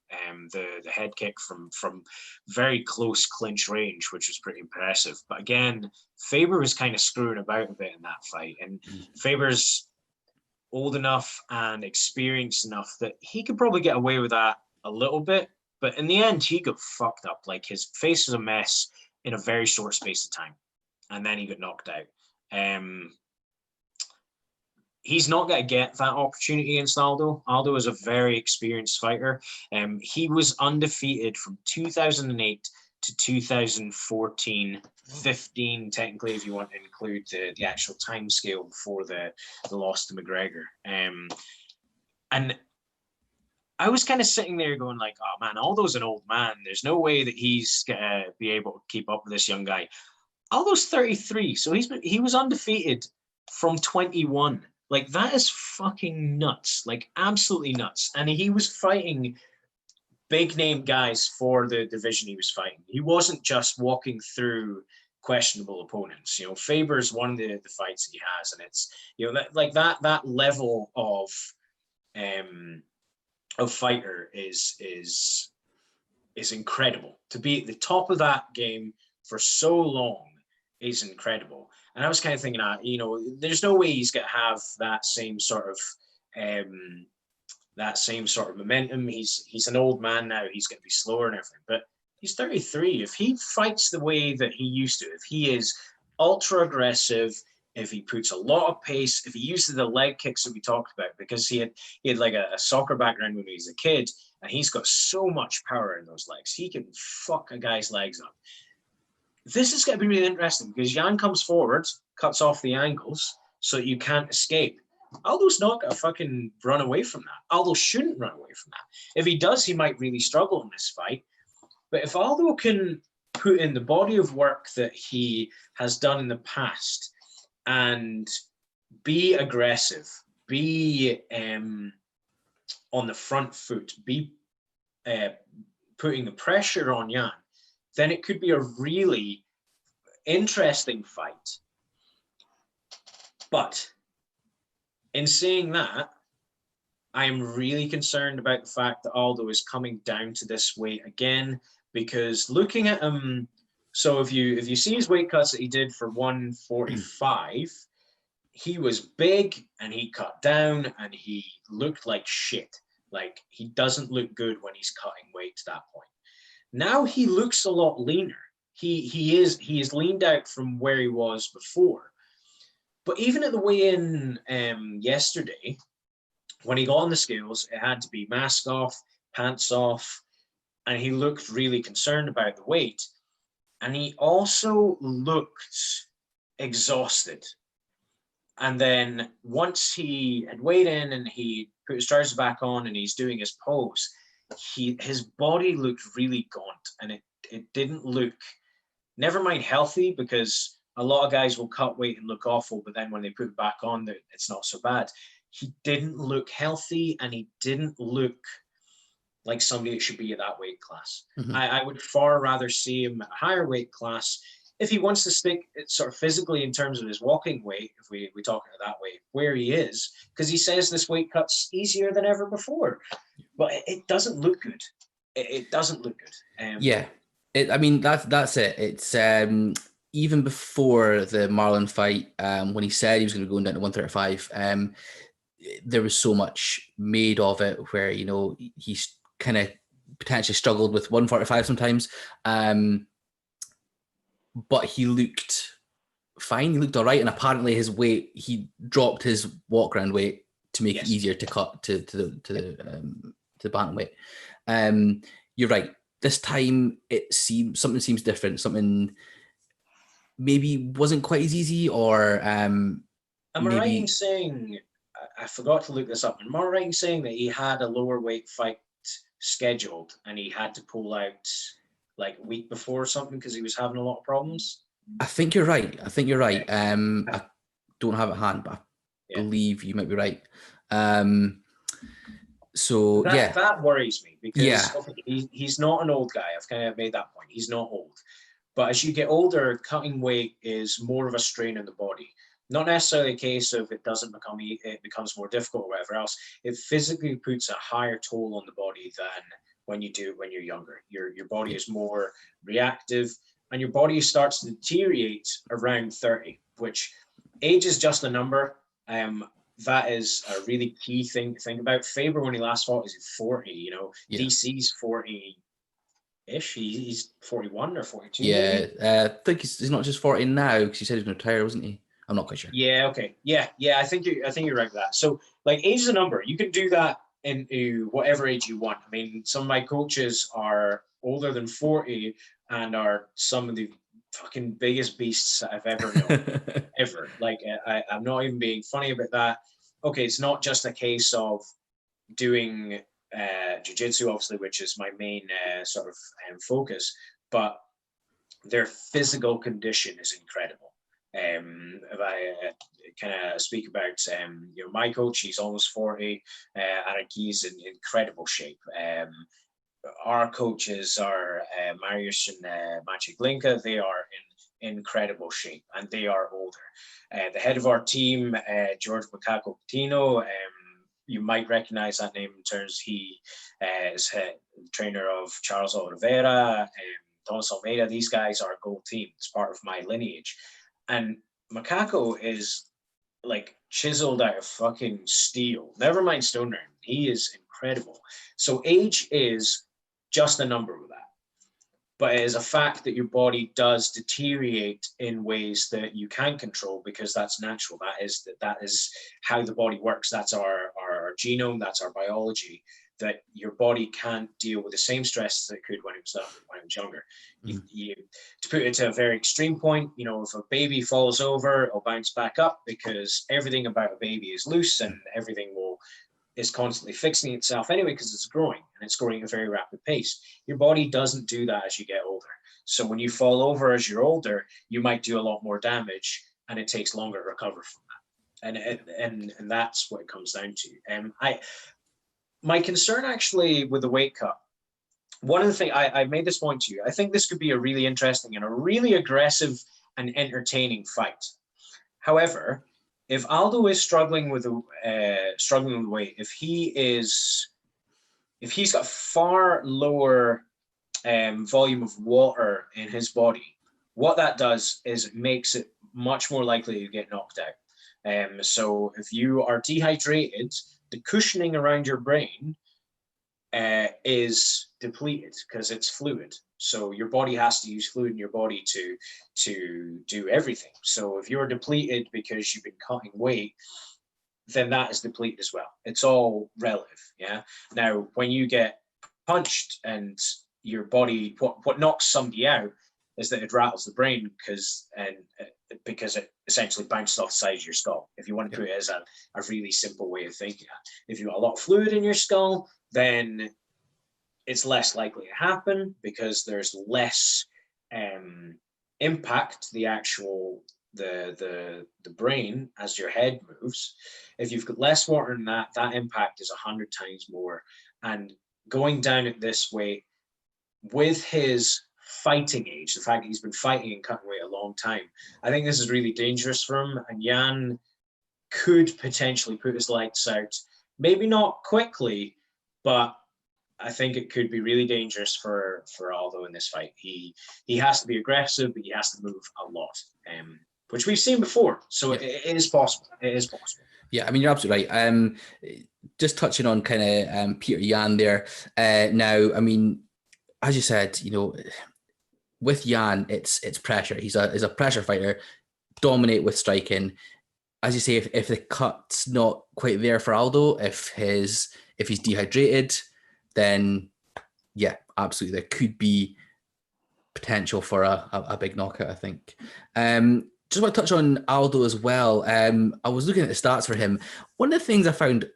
The head kick from very close clinch range, which was pretty impressive. But again, Faber was kind of screwing about a bit in that fight, and Faber's old enough and experienced enough that he could probably get away with that a little bit, but in the end he got fucked up. Like, his face was a mess in a very short space of time, and then he got knocked out. He's not going to get that opportunity against Aldo. Aldo is a very experienced fighter. He was undefeated from 2008 to 2014, 15 technically, if you want to include the actual time scale before the loss to McGregor. And I was kind of sitting there going like, oh man, Aldo's an old man. There's no way that he's going to be able to keep up with this young guy. Aldo's 33, so he was undefeated from 21. Like, that is fucking nuts, like absolutely nuts. And he was fighting big name guys for the division he was fighting. He wasn't just walking through questionable opponents. Faber's one of the fights that he has, and it's that level of fighter is incredible. To be at the top of that game for so long is incredible. And I was kind of thinking, you know, there's no way he's going to have that same sort of momentum. He's an old man now. He's going to be slower and everything. But he's 33. If he fights the way that he used to, if he is ultra aggressive, if he puts a lot of pace, if he uses the leg kicks that we talked about, because he had like a soccer background when he was a kid, and he's got so much power in those legs. He can fuck a guy's legs up. This is going to be really interesting because Jan comes forward, cuts off the angles, so you can't escape. Aldo's not going to fucking run away from that. Aldo shouldn't run away from that. If he does, he might really struggle in this fight. But if Aldo can put in the body of work that he has done in the past and be aggressive, be on the front foot, be putting the pressure on Jan, then it could be a really interesting fight. But in saying that, I'm really concerned about the fact that Aldo is coming down to this weight again, because looking at him, so if you see his weight cuts that he did for 145, he was big and he cut down and he looked like shit. Like, he doesn't look good when he's cutting weight to that point. Now he looks a lot leaner. He is leaned out from where he was before. But even at the weigh-in yesterday, when he got on the scales, it had to be mask off, pants off, and he looked really concerned about the weight. And he also looked exhausted. And then once he had weighed in and he put his trousers back on and he's doing his pose, his body looked really gaunt, and it didn't look, never mind healthy, because a lot of guys will cut weight and look awful, but then when they put it back on, it's not so bad. He didn't look healthy, and he didn't look like somebody that should be at that weight class. Mm-hmm. I would far rather see him at a higher weight class if he wants to stick sort of physically in terms of his walking weight, if we talk it that way, where he is, because he says this weight cut's easier than ever before. But it doesn't look good. It doesn't look good. Yeah. I mean, that's it. It's even before the Marlon fight, when he said he was going to be going down to 135, there was so much made of it where, you know, he's kind of potentially struggled with 145 sometimes. But he looked fine. He looked all right. And apparently his weight, he dropped his walk around weight to make it easier to cut to the bantamweight. You're right. This time something seems different. Something maybe wasn't quite as easy, or am I right in saying, I forgot to look this up, am I right in saying that he had a lower weight fight scheduled and he had to pull out like a week before or something because he was having a lot of problems? I think you're right. I don't have it at hand, but I believe you might be right. So that worries me, because he's not an old guy. I've kind of made that point. He's not old. But as you get older, cutting weight is more of a strain on the body. Not necessarily a case of it becomes more difficult or whatever else. It physically puts a higher toll on the body than when you do it when you're younger. Your body is more reactive, and your body starts to deteriorate around 30, which age is just a number. That is a really key thing to think about. Faber, when he last fought, is 40. You know, DC's 40-ish. He's 41 or 42. Yeah, I think he's not just 40 now, because he said he was going to retire, wasn't he? I'm not quite sure. Yeah. Okay. Yeah. I think you're right with that. So, like, age is a number. You can do that into whatever age you want. I mean, some of my coaches are older than 40 and are some of the fucking biggest beasts I've ever known. Ever. Like, I'm not even being funny about that. Okay, it's not just a case of doing jiu-jitsu, obviously, which is my main sort of focus, but their physical condition is incredible. If I kind of speak about my coach, he's almost 40, and he's in incredible shape. Our coaches are Mariusz and Maciej, they are in incredible shape, and they are older. The head of our team, George Macaco Coutinho, you might recognize that name in terms he is the trainer of Charles Oliveira. Thomas Almeida, these guys are a gold team. It's part of my lineage. And Macaco is like chiseled out of fucking steel. Never mind Stone Round. He is incredible. So age is just a number with that. But it is a fact that your body does deteriorate in ways that you can control because that's natural. That is how the body works. That's our genome. That's our biology. That your body can't deal with the same stresses that it could when it was younger. To put it to a very extreme point, if a baby falls over, it'll bounce back up because everything about a baby is loose and everything is constantly fixing itself anyway because it's growing and it's growing at a very rapid pace. Your body doesn't do that as you get older. So when you fall over as you're older, you might do a lot more damage and it takes longer to recover from that. And that's what it comes down to. My concern actually with the weight cut, one of the things I made this point to you, I think this could be a really interesting and a really aggressive and entertaining fight. However, if Aldo is struggling with weight, if he's got far lower volume of water in his body, what that does is it makes it much more likely to get knocked out. So if you are dehydrated, the cushioning around your brain is depleted because it's fluid. So your body has to use fluid in your body to do everything. So if you're depleted because you've been cutting weight, then that is depleted as well. It's all relative. Yeah. Now, when you get punched and your body, what knocks somebody out is that it rattles the brain because it essentially bounces off the side of your skull. If you want to put it as a really simple way of thinking. If you've got a lot of fluid in your skull, then it's less likely to happen because there's less impact to the actual the brain as your head moves. If you've got less water in that impact is 100 times more. And going down at this way with his fighting age, the fact that he's been fighting and cutting weight a long time, I think this is really dangerous for him. And Jan could potentially put his lights out, maybe not quickly, but I think it could be really dangerous for Aldo in this fight. He has to be aggressive, but he has to move a lot, which we've seen before. So it is possible. It is possible. Yeah, I mean, you're absolutely right. Just touching on kind of Peter Yan there. Now, I mean, as you said, with Yan, it's pressure. He's a pressure fighter, dominate with striking. As you say, if the cut's not quite there for Aldo, if he's dehydrated, then yeah, absolutely, there could be potential for a big knockout, I think. Just want to touch on Aldo as well. I was looking at the stats for him. One of the things I found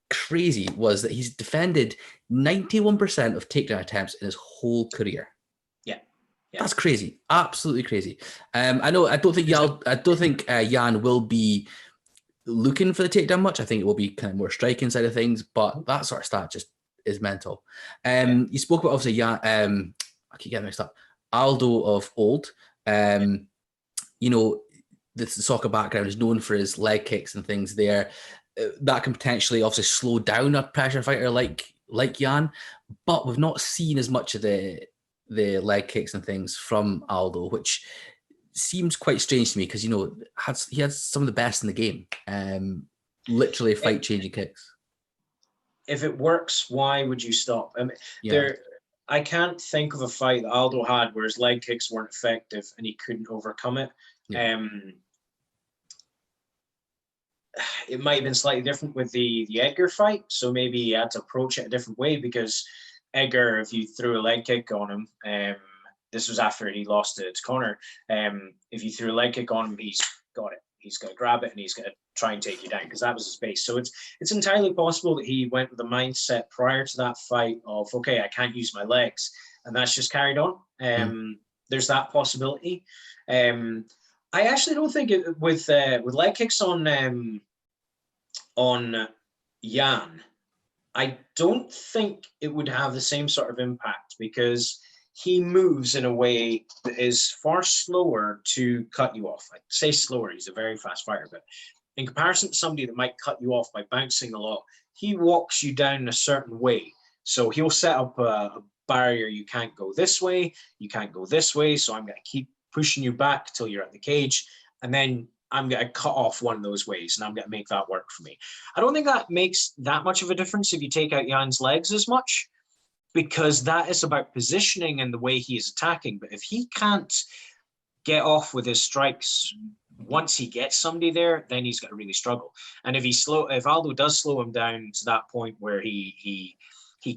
crazy was that he's defended 91% of takedown attempts in his whole career. Yeah. That's crazy, absolutely crazy. I don't think Jan will be looking for the takedown much. I think it will be kind of more striking side of things, but that sort of stat just is mental. You spoke about obviously Jan. I keep getting mixed up. Aldo of old. The soccer background is known for his leg kicks and things there. That can potentially obviously slow down a pressure fighter like Jan, but we've not seen as much of the leg kicks and things from Aldo, which seems quite strange to me because he had some of the best in the game. Literally fight changing kicks. If it works, why would you stop? I can't think of a fight that Aldo had where his leg kicks weren't effective and he couldn't overcome it. Yeah. It might have been slightly different with the Edgar fight, so maybe he had to approach it a different way because Edgar, if you threw a leg kick on him, this was after he lost to Conor, if you threw a leg kick on him, he's got it. He's going to grab it and he's going to try and take you down because that was his base. So it's entirely possible that he went with a mindset prior to that fight of, okay, I can't use my legs, and that's just carried on. There's that possibility. I actually don't think with leg kicks on Jan, I don't think it would have the same sort of impact because he moves in a way that is far slower to cut you off. I'd say slower, he's a very fast fighter, but in comparison to somebody that might cut you off by bouncing a lot, he walks you down a certain way. So he'll set up barrier. You can't go this way. You can't go this way. So I'm going to keep pushing you back till you're at the cage. And then I'm going to cut off one of those ways, and I'm going to make that work for me. I don't think that makes that much of a difference if you take out Jan's legs as much, because that is about positioning and the way he is attacking. But if he can't get off with his strikes once he gets somebody there, then he's going to really struggle. And if Aldo does slow him down to that point where he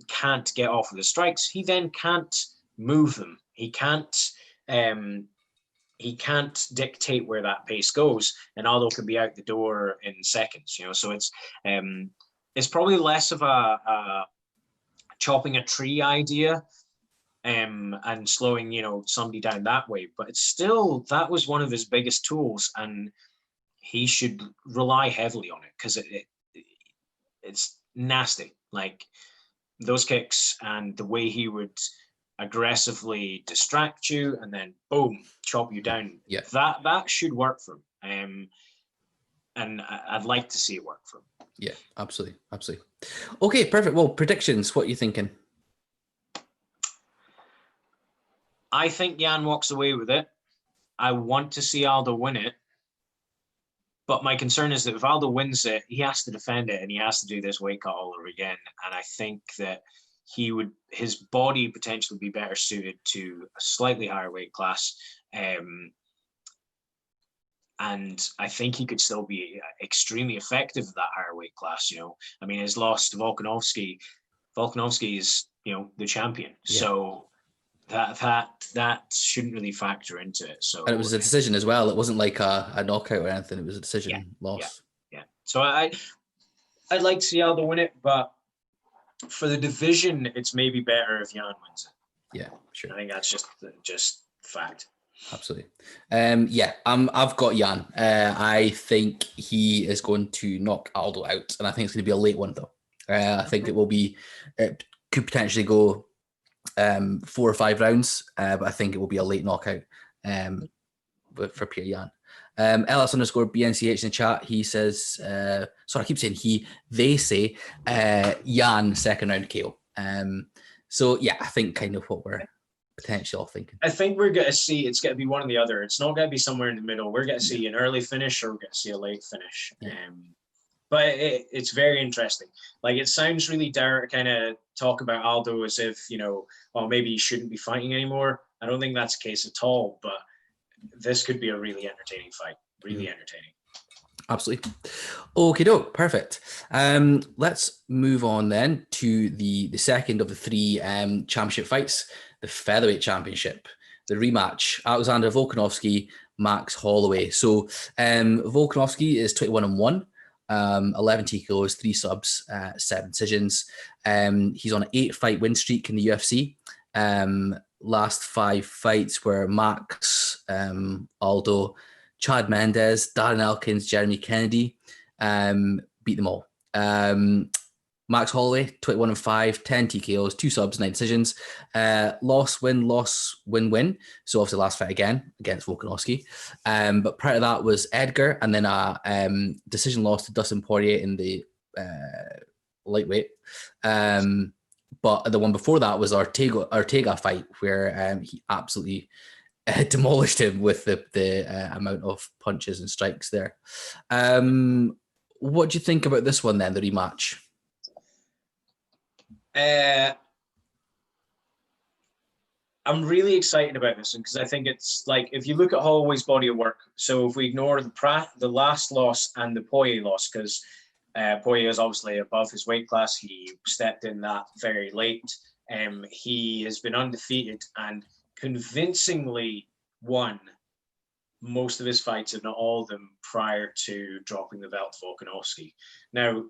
can't get off with his strikes, he then can't move them. He can't dictate where that pace goes, and Aldo can be out the door in seconds. So it's probably less of a chopping a tree idea and slowing somebody down that way, but it's still, that was one of his biggest tools, and he should rely heavily on it, because it's nasty. Like those kicks and the way he would aggressively distract you and then boom, chop you down. Yeah, that should work for him. And I'd like to see it work for him. Yeah, absolutely. Okay, perfect. Well, predictions. What are you thinking? I think Jan walks away with it. I want to see Aldo win it. But my concern is that if Aldo wins it, he has to defend it, and he has to do this weight cut all over again. And I think that his body potentially be better suited to a slightly higher weight class. And I think he could still be extremely effective at that higher weight class. I mean, his loss to Volkanovski is, the champion. Yeah. So that shouldn't really factor into it. So, and it was a decision as well. It wasn't like a knockout or anything. It was a decision loss. Yeah. So I'd like to see Aldo win it, but for the division, it's maybe better if Jan wins it. Yeah, sure. I think that's just fact. Absolutely. I've got Jan. I think he is going to knock Aldo out, and I think it's going to be a late one though. I think it could potentially go 4 or 5 rounds, but I think it will be a late knockout for Pierre Jan. Ellis_BNCH in the chat, he says, sorry, I keep saying they say Jan second round KO. So yeah, I think kind of what we're potentially all thinking. I think we're going to see, it's going to be one or the other. It's not going to be somewhere in the middle. We're going to see an early finish, or we're going to see a late finish. Yeah. But it's very interesting. Like, it sounds really direct, kind of talk about Aldo as if, maybe he shouldn't be fighting anymore. I don't think that's the case at all, but this could be a really entertaining fight. Really entertaining. Absolutely. Okay, doke. Perfect. Let's move on then to the second of the 3 championship fights, the featherweight championship, the rematch. Alexander Volkanovski, Max Holloway. So Volkanovski is 21-1. 11 TKOs, 3 subs, 7 decisions. He's on an 8-fight win streak in the UFC. Last 5 fights were Max, Aldo, Chad Mendes, Darren Elkins, Jeremy Kennedy. Beat them all. Max Holloway, 21-5, 10 TKOs, 2 subs, 9 decisions. Loss, win, win. So obviously last fight again against Volkanovski. But prior to that was Edgar, and then a decision loss to Dustin Poirier in the lightweight. But the one before that was Ortega fight, where he absolutely demolished him with the amount of punches and strikes there. What do you think about this one then, the rematch? I'm really excited about this one because I think it's like, if you look at Holloway's body of work, so if we ignore the last loss and the Poirier loss, because Poirier is obviously above his weight class, he stepped in that very late. He has been undefeated and convincingly won most of his fights, if not all of them, prior to dropping the belt to Volkanovski. Now,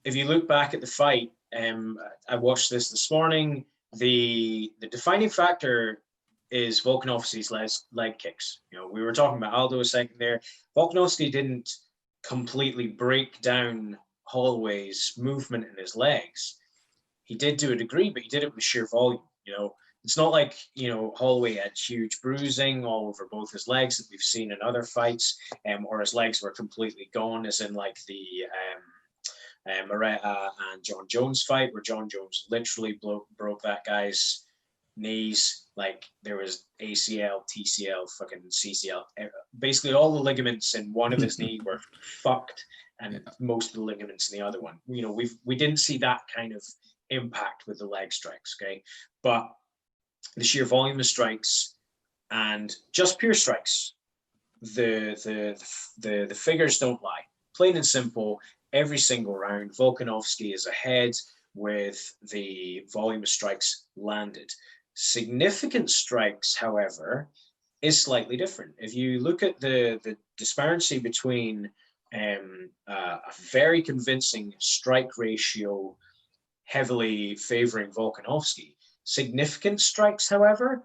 if you look back at the fight, I watched this morning. The defining factor is Volkanovski's leg kicks. We were talking about Aldo a second there. Volkanovski didn't completely break down Holloway's movement in his legs. He did to a degree, but he did it with sheer volume. It's not like, Holloway had huge bruising all over both his legs that we've seen in other fights, or his legs were completely gone, as in like the Moretta and John Jones fight, where John Jones literally broke that guy's knees, like there was ACL, TCL, fucking CCL. Basically, all the ligaments in one of his knee were fucked, and most of the ligaments in the other one. You know, we didn't see that kind of impact with the leg strikes, okay? But the sheer volume of strikes and just pure strikes, the figures don't lie. Plain and simple, every single round, Volkanovski is ahead with the volume of strikes landed. Significant strikes, however, is slightly different. If you look at the disparity between a very convincing strike ratio heavily favoring Volkanovski, significant strikes, however,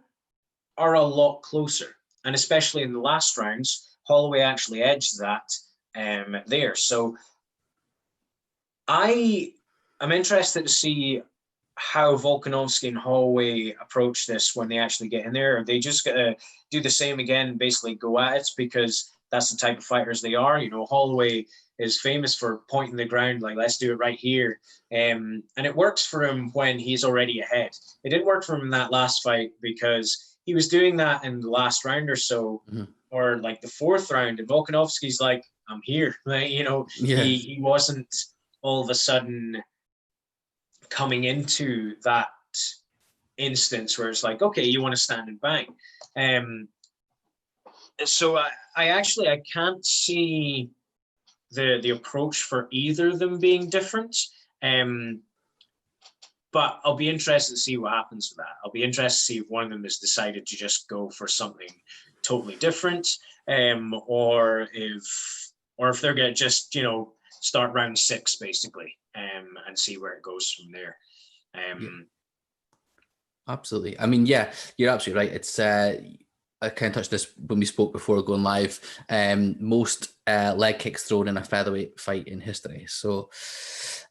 are a lot closer. And especially in the last rounds, Holloway actually edged that there. So I'm interested to see how Volkanovski and Holloway approach this when they actually get in there. Are they just gonna do the same again, basically go at it because that's the type of fighters they are? You know, Holloway is famous for pointing the ground, like, let's do it right here. And it works for him when he's already ahead. It didn't work for him in that last fight because he was doing that in the last round or so, or like the fourth round, and Volkanovski's like, I'm here. Like, you know, he wasn't all of a sudden coming into that instance where it's like, okay, you want to stand and bang. So I can't see the approach for either of them being different. But I'll be interested to see what happens with that. I'll be interested to see if one of them has decided to just go for something totally different, or if they're gonna just, you know, start round 6 basically, and see where it goes from there. Absolutely. I mean, yeah, you're absolutely right. It's I kind of touched this when we spoke before going live. Most leg kicks thrown in a featherweight fight in history. So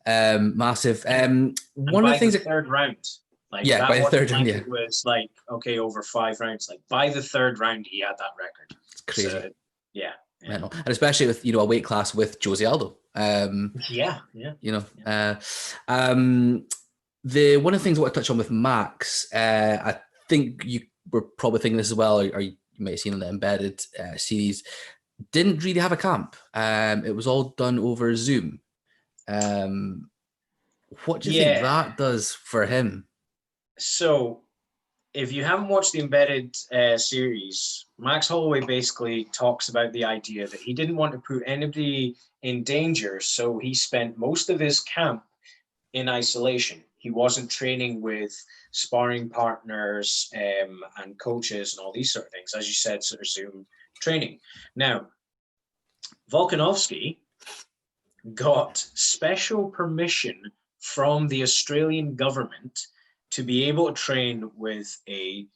massive. One of the things, third round, like, yeah, that by the third like round, yeah, it was like, okay, over 5 rounds. Like by the third round, he had that record. It's crazy. So, yeah. And especially with, you know, a weight class with Jose Aldo. You know, the one of the things I want to touch on with Max, I think you were probably thinking this as well, or you might have seen in the Embedded series, didn't really have a camp. It was all done over Zoom. What do you think that does for him? So, if you haven't watched the Embedded series, Max Holloway basically talks about the idea that he didn't want to put anybody in danger, so he spent most of his camp in isolation. He wasn't training with sparring partners and coaches and all these sort of things, as you said, sort of Zoom training. Now, Volkanovski got special permission from the Australian government to be able to train with a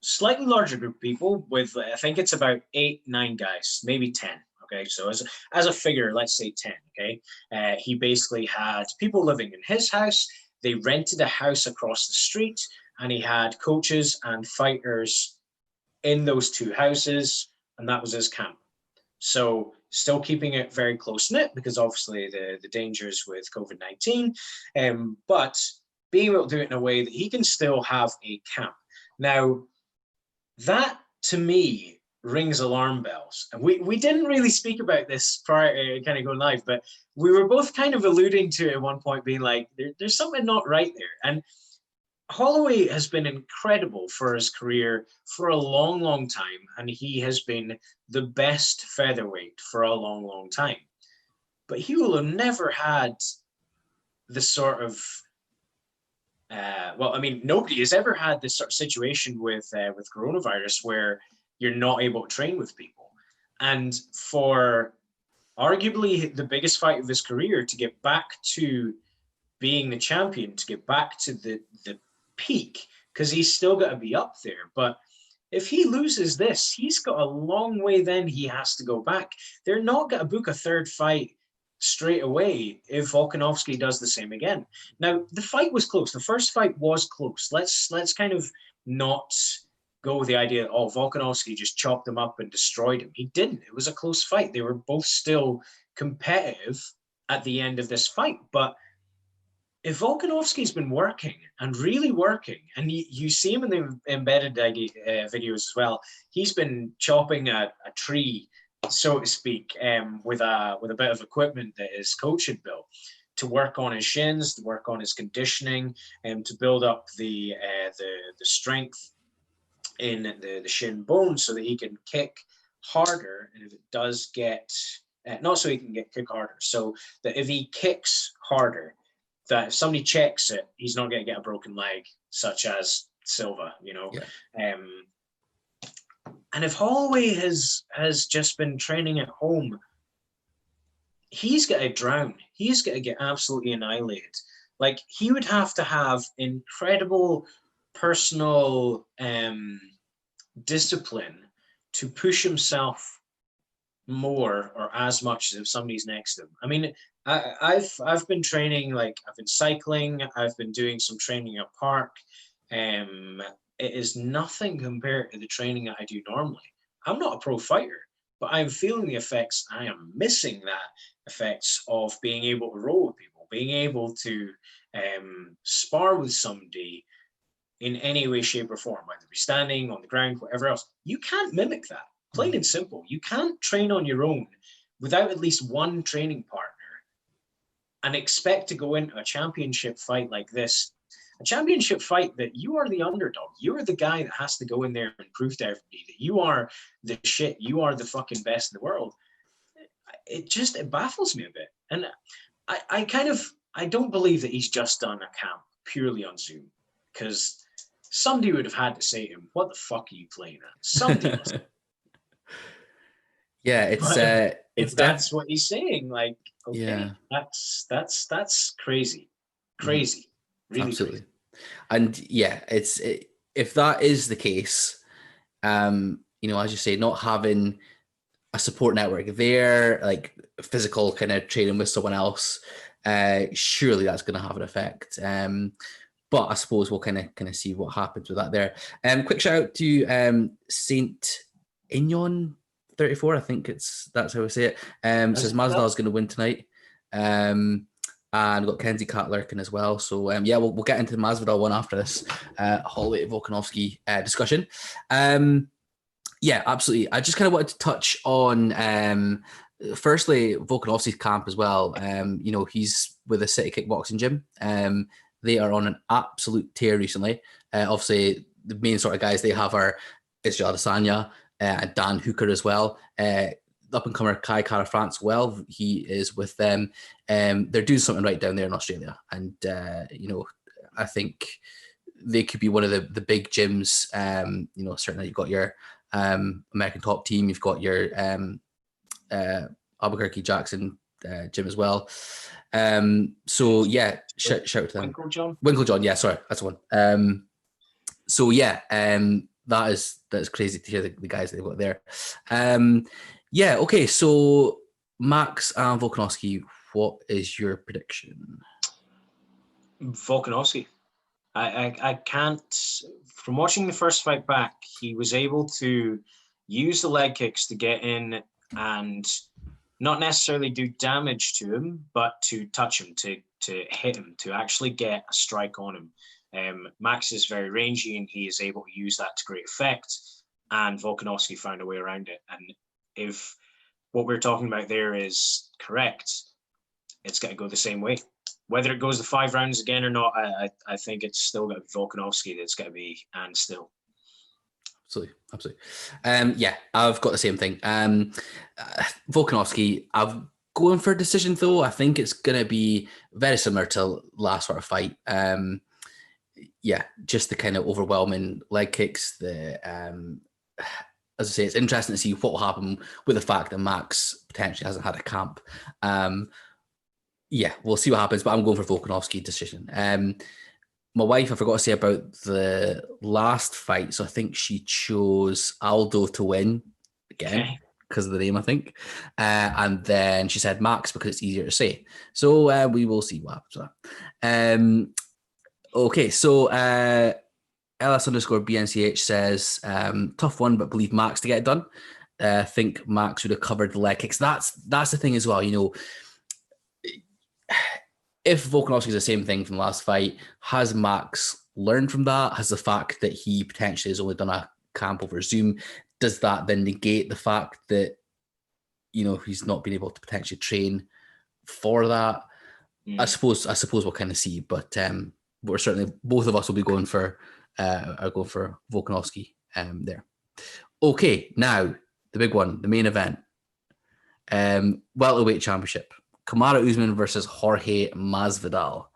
slightly larger group of people, with, I think it's about 8-9 guys, maybe 10. Okay, so as a figure, let's say 10. Okay, he basically had people living in his house. They rented a house across the street, and he had coaches and fighters in those 2 houses, and that was his camp. So still keeping it very close knit because obviously the dangers with COVID-19, but being able to do it in a way that he can still have a camp. Now, that to me rings alarm bells. And we didn't really speak about this prior to kind of going live, but we were both kind of alluding to it at one point, being like, there's something not right there. And Holloway has been incredible for his career for a long, long time, and he has been the best featherweight for a long, long time. But he will have never had the sort of nobody has ever had this sort of situation with coronavirus where you're not able to train with people. And for arguably the biggest fight of his career to get back to being the champion, to get back to the peak, because he's still got to be up there. But if he loses this, he's got a long way then he has to go back. They're not going to book a third fight straight away if Volkanovski does the same again. Now, the fight was close. The first fight was close. Let's kind of not go with the idea that, Volkanovski just chopped him up and destroyed him. He didn't. It was a close fight. They were both still competitive at the end of this fight. But if Volkanovski's been working and really working, and you see him in the embedded videos as well, he's been chopping a tree, so to speak, with a bit of equipment that his coach had built to work on his shins, to work on his conditioning, and to build up the strength in the shin bone so that he can kick harder. And if it does get, not so he can kick harder, so that if he kicks harder, that if somebody checks it, he's not going to get a broken leg, such as Silva, Yeah. And if Holloway has just been training at home, he's going to drown. He's going to get absolutely annihilated. Like, he would have to have incredible personal discipline to push himself more or as much as if somebody's next to him. I mean, I've been training, like I've been cycling, I've been doing some training at park. It is nothing compared to the training that I do normally. I'm not a pro fighter, but I'm feeling the effects. I am missing that effects of being able to roll with people, being able to spar with somebody in any way, shape, or form, whether be standing, on the ground, whatever else. You can't mimic that. Plain and simple. You can't train on your own without at least one training partner and expect to go into a championship fight like this. A championship fight that you are the underdog. You're the guy that has to go in there and prove to everybody that you are the shit. You are the fucking best in the world. It baffles me a bit. And I don't believe that he's just done a camp purely on Zoom, because somebody would have had to say to him, what the fuck are you playing at? Somebody must. Yeah, it's that's what he's saying. Like, okay, yeah, that's crazy, really absolutely. crazy. And yeah, if that is the case, as you say, not having a support network there, like physical kind of training with someone else, surely that's going to have an effect. But I suppose we'll kind of see what happens with that there. Quick shout out to Saint Ignon 34, I think that's how we say it. Says Masvidal's going to win tonight. And we've got Kenzie Cat lurking as well. So yeah, we'll get into the Masvidal one after this Holloway Volkanovski discussion. Yeah, absolutely. I just kind of wanted to touch on firstly Volkanovski's camp as well. He's with the City Kickboxing Gym. They are on an absolute tear recently. Obviously, the main sort of guys they have are Israel Adesanya, and Dan Hooker as well. Up-and-comer Kai Kara France, well, he is with them. They're doing something right down there in Australia. And, I think they could be one of the big gyms. Certainly you've got your American Top Team. You've got your Albuquerque Jackson gym as well. So, yeah, shout out to them. Winklejohn, yeah, sorry, that's the one. So, yeah, that is crazy to hear the guys they've got there. Yeah, okay, so Max and Volkanovski, what is your prediction? Volkanovski. I can't, from watching the first fight back, he was able to use the leg kicks to get in and not necessarily do damage to him, but to touch him, to hit him, to actually get a strike on him. Max is very rangy and he is able to use that to great effect, and Volkanovski found a way around it. And if what we're talking about there is correct, it's got to go the same way. Whether it goes the 5 rounds again or not, I think it's still got to be Volkanovski that's got to be, and still. Absolutely. Yeah, I've got the same thing. Volkanovski, I'm going for a decision though. I think it's going to be very similar to last sort of fight. Yeah, just the kind of overwhelming leg kicks. As I say, it's interesting to see what will happen with the fact that Max potentially hasn't had a camp. Yeah, we'll see what happens, but I'm going for Volkanovski decision. My wife, I forgot to say about the last fight, so I think she chose Aldo to win again because of the name, I think. And then she said Max because it's easier to say. So we will see what happens with that. Okay, so LS_BNCH says, tough one, but believe Max to get it done. I think Max would have covered the leg kicks. That's the thing as well, if Volkanovski is the same thing from the last fight, has Max learned from that? Has the fact that he potentially has only done a camp over Zoom, does that then negate the fact that, he's not been able to potentially train for that? I suppose we'll kind of see, but we're certainly, both of us will be going for Volkanovski there. Okay, now the big one, the main event, welterweight championship. Kamaru Usman versus Jorge Masvidal.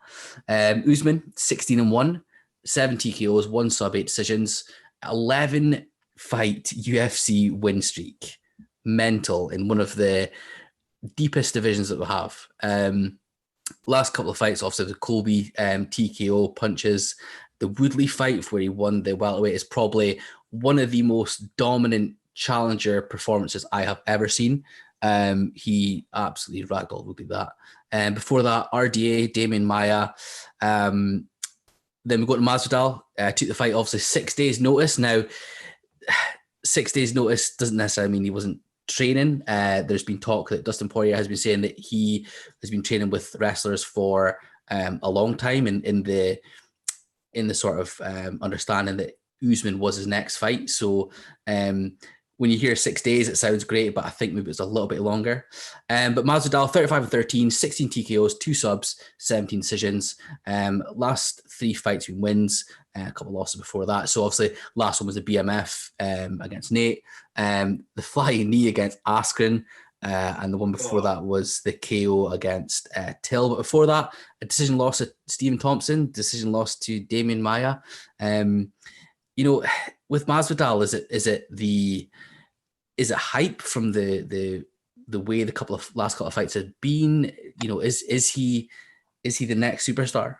Usman 16-1, 7 TKOs, 1 sub, 8 decisions, 11 fight UFC win streak. Mental in one of the deepest divisions that we have. Last couple of fights, obviously the Colby TKO punches. The Woodley fight where he won the welterweight is probably one of the most dominant challenger performances I have ever seen. He absolutely ragdolled Woodley that. And before that, RDA, Damian Maia. Then we go to Masvidal. Took the fight, obviously, 6 days notice. Now, 6 days notice doesn't necessarily mean he wasn't training. There's been talk that Dustin Poirier has been saying that he has been training with wrestlers for a long time in the sort of understanding that Usman was his next fight. So when you hear 6 days, it sounds great, but I think maybe it's a little bit longer. But Masvidal, 35-13, 16 TKOs, 2 subs, 17 decisions. Last 3 fights been wins, a couple of losses before that. So obviously, last one was the BMF against Nate, the flying knee against Askren, and the one before that was the KO against Till. But before that, a decision loss to Stephen Thompson, decision loss to Damian Maia. With Masvidal, is it hype from the way the last couple of fights had been? Is he the next superstar?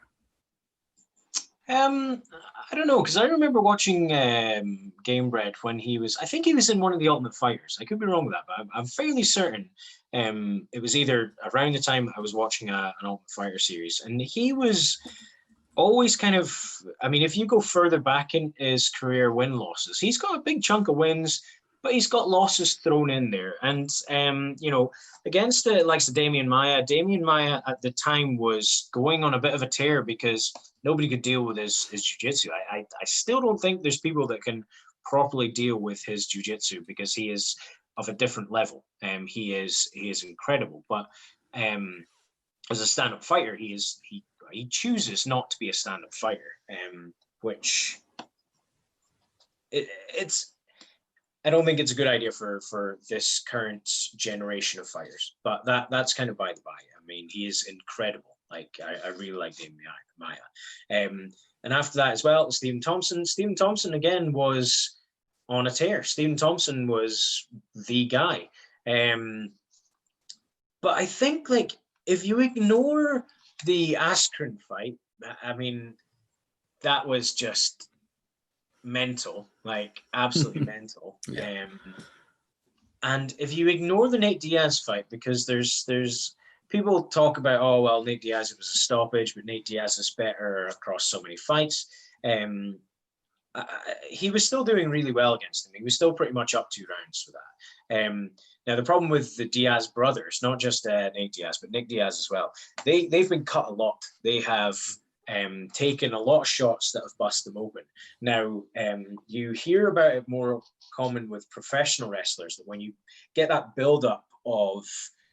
I don't know, because I remember watching Gamebred when I think he was in one of the Ultimate Fighters. I could be wrong with that, but I'm fairly certain it was either around the time I was watching an Ultimate Fighter series, and he was always kind of, if you go further back in his career win-losses, he's got a big chunk of wins, but he's got losses thrown in there. And, against the likes of Damian Maia at the time was going on a bit of a tear because nobody could deal with his jiu-jitsu. I still don't think there's people that can properly deal with his jiu-jitsu because he is of a different level. He is incredible. But as a stand-up fighter, he chooses not to be a stand-up fighter, which it's. I don't think it's a good idea for this current generation of fighters, but that's kind of by the by. He is incredible. Like I really like Damian Maia. And after that as well, Stephen Thompson. Stephen Thompson again was on a tear. Stephen Thompson was the guy. But I think if you ignore the Askren fight, that was just mental, absolutely mental. Yeah. And if you ignore the Nate Diaz fight, because there's people talk about, oh well, Nate Diaz, it was a stoppage, but Nate Diaz is better across so many fights. He was still doing really well against him. He was still pretty much up 2 rounds for that. Now the problem with the Diaz brothers, not just Nate Diaz, but Nick Diaz as well, they've been cut a lot. They have taken a lot of shots that have busted them open. Now, you hear about it more common with professional wrestlers, that when you get that buildup of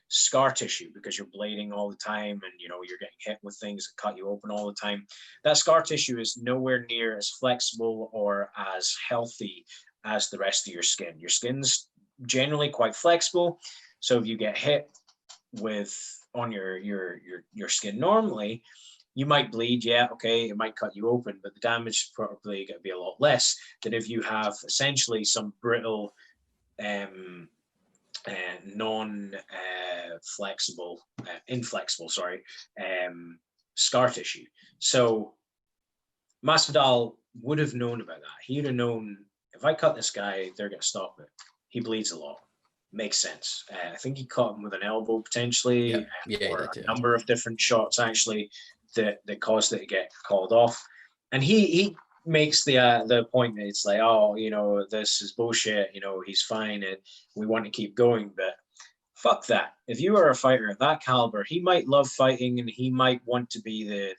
scar tissue because you're blading all the time and you're getting hit with things that cut you open all the time, that scar tissue is nowhere near as flexible or as healthy as the rest of your skin. Your skin's generally quite flexible, so if you get hit on your skin normally, you might bleed, yeah, okay, it might cut you open, but the damage is probably going to be a lot less than if you have essentially some brittle, inflexible scar tissue. So Masvidal would have known about that. He would have known, if I cut this guy, they're going to stop it. He bleeds a lot. Makes sense. I think he caught him with an elbow potentially, or a number of different shots actually that caused it to get called off. And he makes the point that it's this is bullshit, he's fine and we want to keep going. But fuck that. If you are a fighter of that caliber, he might love fighting and he might want to be the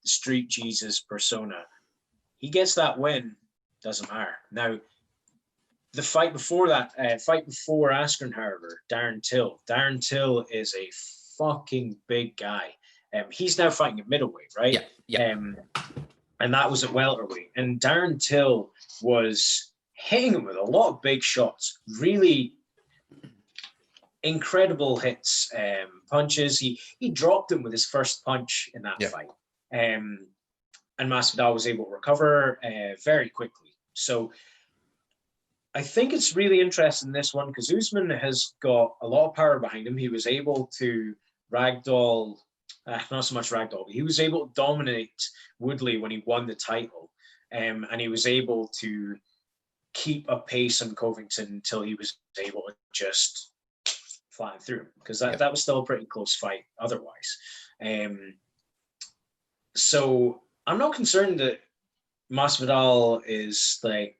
street Jesus persona. He gets that win, doesn't matter. Now, the fight before that, fight before Askren, however, Darren Till. Darren Till is a fucking big guy. He's now fighting at middleweight, right? Yeah. And that was at welterweight. And Darren Till was hitting him with a lot of big shots, really incredible hits, punches. He dropped him with his first punch in that fight. And Masvidal was able to recover very quickly. So I think it's really interesting, this one, because Usman has got a lot of power behind him. He was able to ragdoll, not so much ragdoll, but he was able to dominate Woodley when he won the title. And he was able to keep a pace on Covington until he was able to just fly through, because that was still a pretty close fight otherwise. So I'm not concerned that Masvidal is going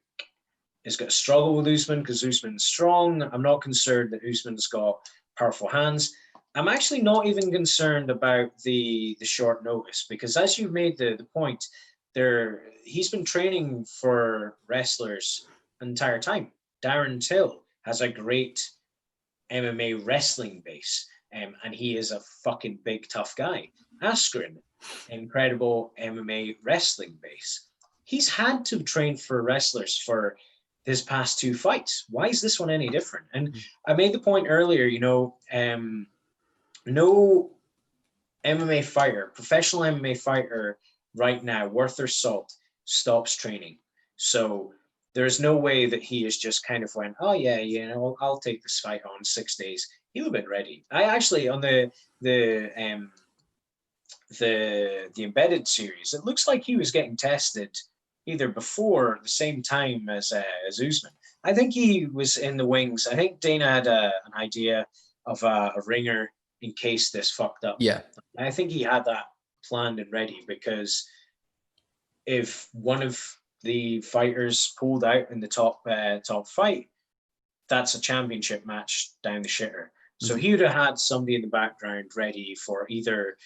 to struggle with Usman because Usman's strong. I'm not concerned that Usman's got powerful hands. I'm actually not even concerned about the short notice, because as you've made the point, he's been training for wrestlers the entire time. Darren Till has a great MMA wrestling base, and he is a fucking big, tough guy. Askren, incredible MMA wrestling base. He's had to train for wrestlers for his past two fights. Why is this one any different? And I made the point earlier, no MMA fighter, professional MMA fighter right now, worth their salt, stops training. So there's no way that he has just kind of went, oh yeah, I'll take this fight on 6 days. He'll have been ready. I actually, on the embedded series, it looks like he was getting tested either before or the same time as Usman. I think he was in the wings. I think Dana had an idea of a ringer in case this fucked up. Yeah. I think he had that planned and ready, because if one of the fighters pulled out in the top fight, that's a championship match down the shitter. So he would have had somebody in the background ready for either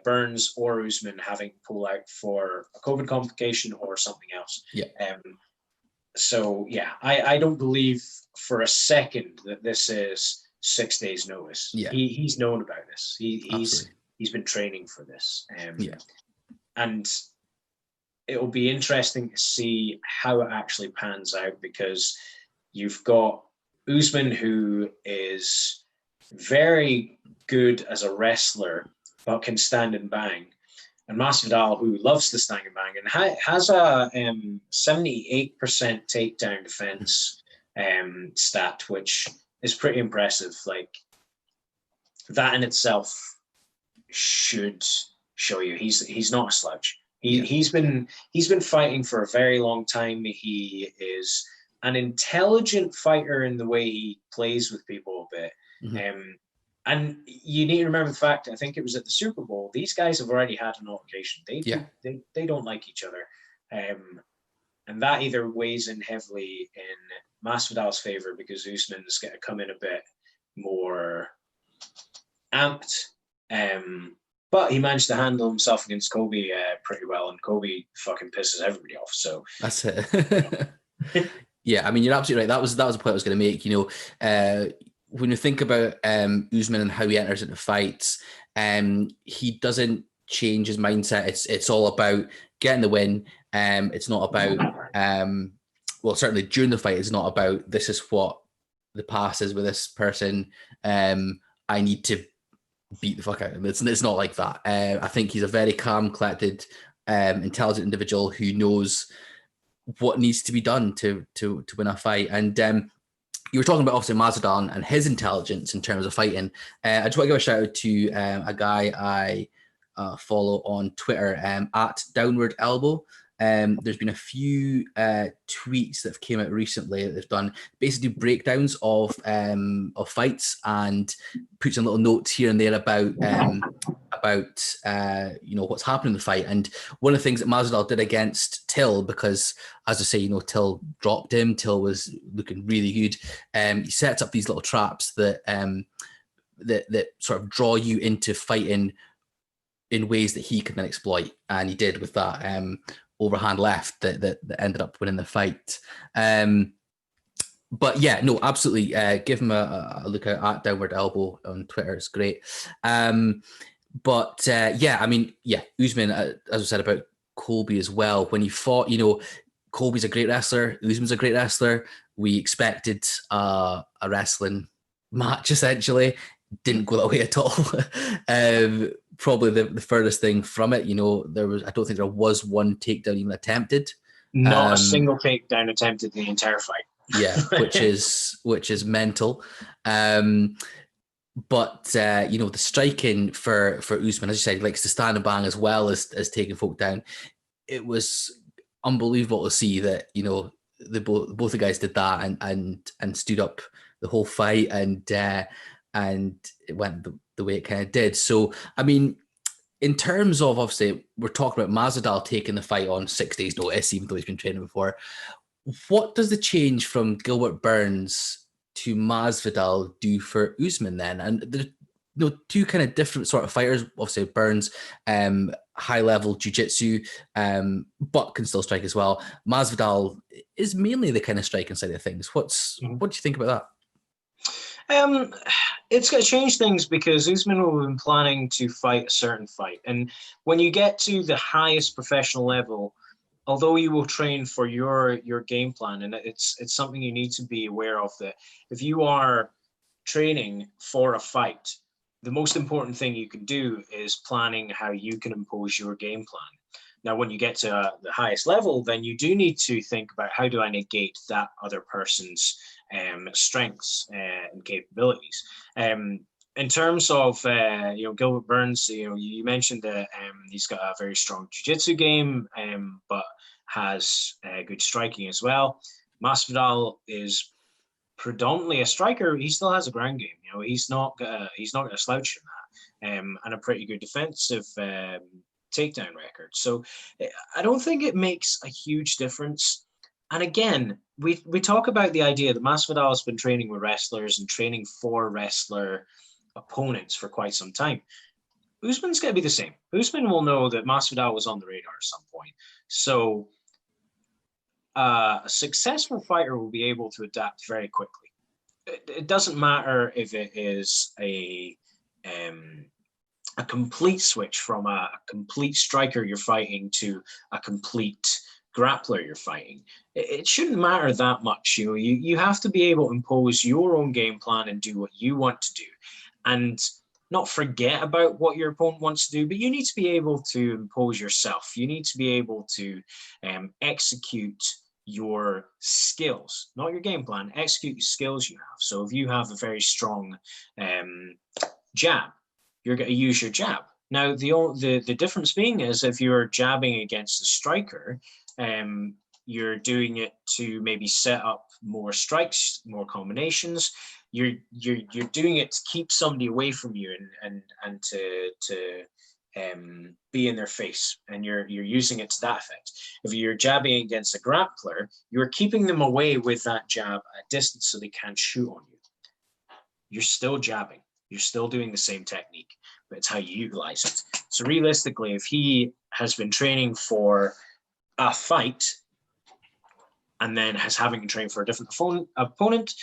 Burns or Usman having to pull out for a COVID complication or something else. Yeah. So yeah, I don't believe for a second that this is 6 days notice. Yeah. He's known about this. He's been training for this. And it will be interesting to see how it actually pans out, because you've got Usman, who is very good as a wrestler, but can stand and bang, and Masvidal, who loves to stand and bang, and has a 78% takedown defense stat, which is pretty impressive. Like, that in itself should show you he's not a slouch. He's been fighting for a very long time. He is an intelligent fighter in the way he plays with people a bit. And you need to remember the fact, I think it was at the Super Bowl, these guys have already had an altercation. They don't like each other. And that either weighs in heavily in Masvidal's favor, because Usman's going to come in a bit more amped. But he managed to handle himself against Kobe pretty well, and Kobe fucking pisses everybody off. So that's it. Yeah, I mean, you're absolutely right. That was a point I was going to make. When you think about Usman and how he enters into fights, he doesn't change his mindset. It's all about getting the win. It's not about certainly during the fight, it's not about this is what the pass is with this person. I need to beat the fuck out of him. It's not like that. I think he's a very calm, collected, intelligent individual who knows what needs to be done to win a fight. And you were talking about obviously Masvidal and his intelligence in terms of fighting. I just want to give a shout out to a guy I follow on Twitter at Downward Elbow. There's been a few tweets that have came out recently that they've done basically breakdowns of fights, and put some little notes here and there about what's happened in the fight. And one of the things that Masvidal did against Till, because as I say, Till dropped him, Till was looking really good. He sets up these little traps that that sort of draw you into fighting in ways that he can then exploit, and he did with that overhand left that ended up winning the fight. But yeah, no, absolutely. Give him a look at Downward Elbow on Twitter. It's great. But yeah, I mean, yeah, Usman, as I said about Colby as well, when he fought, Colby's a great wrestler, Usman's a great wrestler. We expected a wrestling match, essentially. Didn't go that way at all. Probably the furthest thing from it, I don't think there was one takedown even attempted. Not a single takedown attempted in the entire fight. Yeah, which is mental. But the striking for Usman, as you said, he likes to stand and bang as well as taking folk down. It was unbelievable to see that both the guys did that and stood up the whole fight, and it went the way it kind of did. So I mean, in terms of, obviously, we're talking about Masvidal taking the fight on 6 days' notice, even though he's been training before. What does the change from Gilbert Burns to Masvidal do for Usman then? And the two kind of different sort of fighters. Obviously, Burns, high level jiu-jitsu, but can still strike as well. Masvidal is mainly the kind of striking side of things. What do you think about that? It's going to change things because Usman will have been planning to fight a certain fight. And when you get to the highest professional level, although you will train for your game plan, and it's something you need to be aware of, that if you are training for a fight, the most important thing you can do is planning how you can impose your game plan. Now, when you get to the highest level, then you do need to think about, how do I negate that other person's strengths and capabilities. In terms of Gilbert Burns, you mentioned that he's got a very strong jiu-jitsu game, but has good striking as well. Masvidal is predominantly a striker. He still has a ground game. He's not gonna slouch in that, and a pretty good defensive takedown record. So I don't think it makes a huge difference. And again, we talk about the idea that Masvidal has been training with wrestlers and training for wrestler opponents for quite some time. Usman's going to be the same. Usman will know that Masvidal was on the radar at some point. So a successful fighter will be able to adapt very quickly. It doesn't matter if it is a complete switch from a complete striker you're fighting to a complete grappler you're fighting. It shouldn't matter that much. You have to be able to impose your own game plan and do what you want to do, and not forget about what your opponent wants to do, but you need to be able to impose yourself. You need to be able to execute your skills, not your game plan, execute the skills you have. So if you have a very strong jab, you're going to use your jab. Now, the difference being is, if you're jabbing against a striker, you're doing it to maybe set up more strikes, more combinations. You're doing it to keep somebody away from you and to be in their face, and you're using it to that effect. If you're jabbing against a grappler, you're keeping them away with that jab at distance so they can't shoot on you. You're still jabbing. You're still doing the same technique, but it's how you utilize it. So realistically, if he has been training for a fight and then has having to train for a different opponent,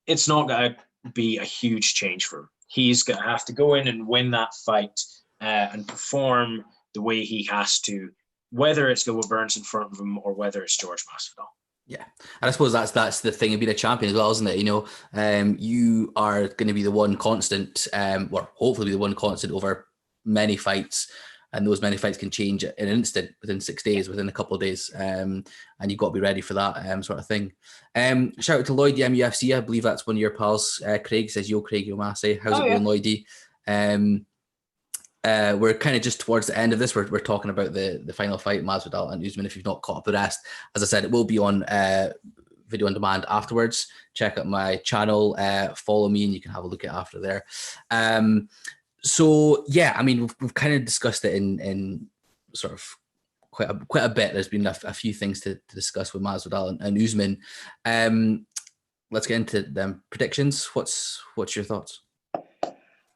it's not going to be a huge change for him. He's going to have to go in and win that fight and perform the way he has to, whether it's Gilbert Burns in front of him or whether it's George Masvidal. Yeah, and I suppose that's the thing of being a champion as well, isn't it? You are going to be the one constant, or hopefully be the one constant over many fights, and those many fights can change in an instant, within 6 days, within a couple of days, and you've got to be ready for that sort of thing. Shout out to Lloyd, UFC. I believe that's one of your pals. Craig says, "Yo, Craig, yo, Massey. How's it going, Lloydie?" We're kind of just towards the end of this. We're talking about the final fight, Masvidal and Usman. If you've not caught up the rest, as I said, it will be on video on demand afterwards. Check out my channel, follow me, and you can have a look at it after there. So yeah, I mean, we've kind of discussed it in sort of quite a bit. There's been a few things to discuss with Masvidal and Usman. Let's get into them predictions. What's your thoughts?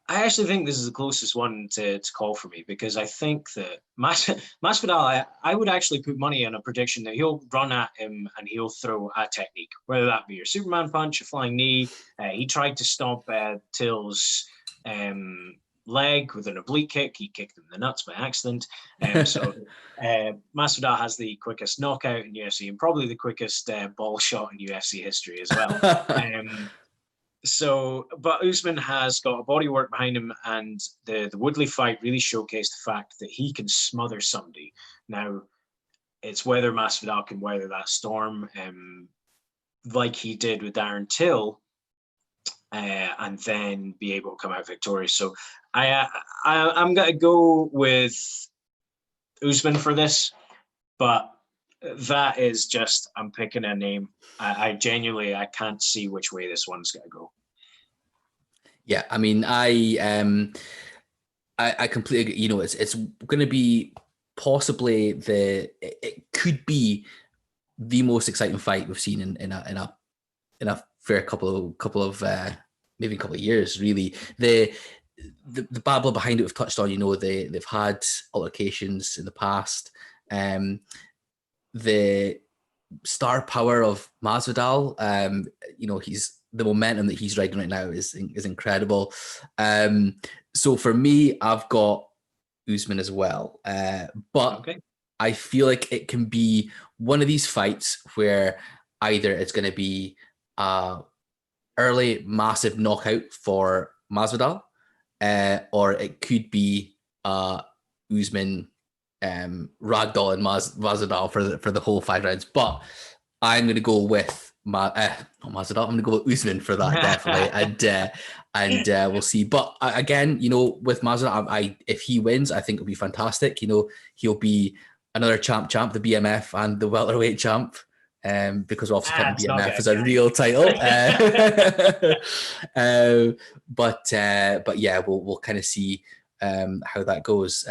I actually think this is the closest one to call for me, because I think that Masvidal, I would actually put money on a prediction that he'll run at him and he'll throw a technique, whether that be your Superman punch, a flying knee. He tried to stop Till's leg with an oblique kick. He kicked him in the nuts by accident. So Masvidal has the quickest knockout in UFC and probably the quickest ball shot in UFC history as well. But Usman has got a bodywork behind him, and the Woodley fight really showcased the fact that he can smother somebody. Now, it's whether Masvidal can weather that storm, like he did with Darren Till, and then be able to come out victorious. So I'm going to go with Usman for this, but that is just, I'm picking a name. I genuinely, I can't see which way this one's going to go. Yeah, I mean, I completely, it's going to be possibly it could be the most exciting fight we've seen in a fair couple of maybe a couple of years, really. The babble behind it we've touched on, they've had altercations in the past. The star power of Masvidal, he's the momentum that he's riding right now is incredible. So for me, I've got Usman as well, but okay. I feel like it can be one of these fights where either it's going to be a early massive knockout for Masvidal, or it could be Usman ragdoll and Masvidal for the whole 5 rounds. But I'm going to go with not Masvidal. I'm going to go with Usman for that, definitely, and we'll see. But again, with Masvidal, if he wins, I think it'll be fantastic. He'll be another champ, the BMF and the welterweight champ. Because we're obviously counting BMF as a real title. But yeah, we'll kind of see how that goes.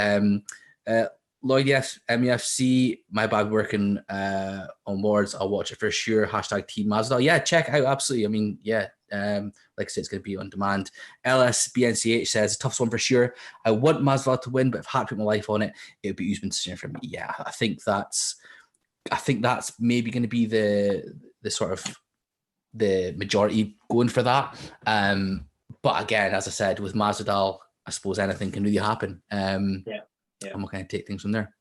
Lloyd, yes, MUFC, my bad working on words. I'll watch it for sure. # Team Masvidal. Yeah, check it out. Absolutely. I mean, yeah, like I said, it's going to be on demand. LSBNCH says, toughest one for sure. I want Masvidal to win, but if I had to put my life on it, it would be Usman decision for me. Yeah, I think that's maybe going to be the sort of the majority going for that. But again, as I said, with Masvidal, I suppose anything can really happen. Yeah. I'm not going to take things from there.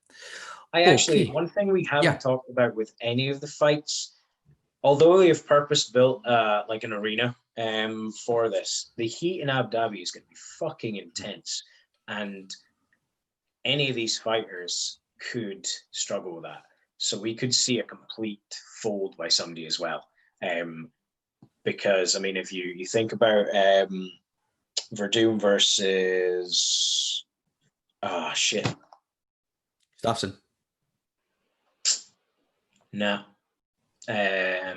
One thing we haven't talked about with any of the fights, although they have purpose-built like an arena for this, the heat in Abu Dhabi is going to be fucking intense. And any of these fighters could struggle with that. So we could see a complete fold by somebody as well. Because, I mean, if you think about Verdum versus... Oh, shit. Staffson. No. I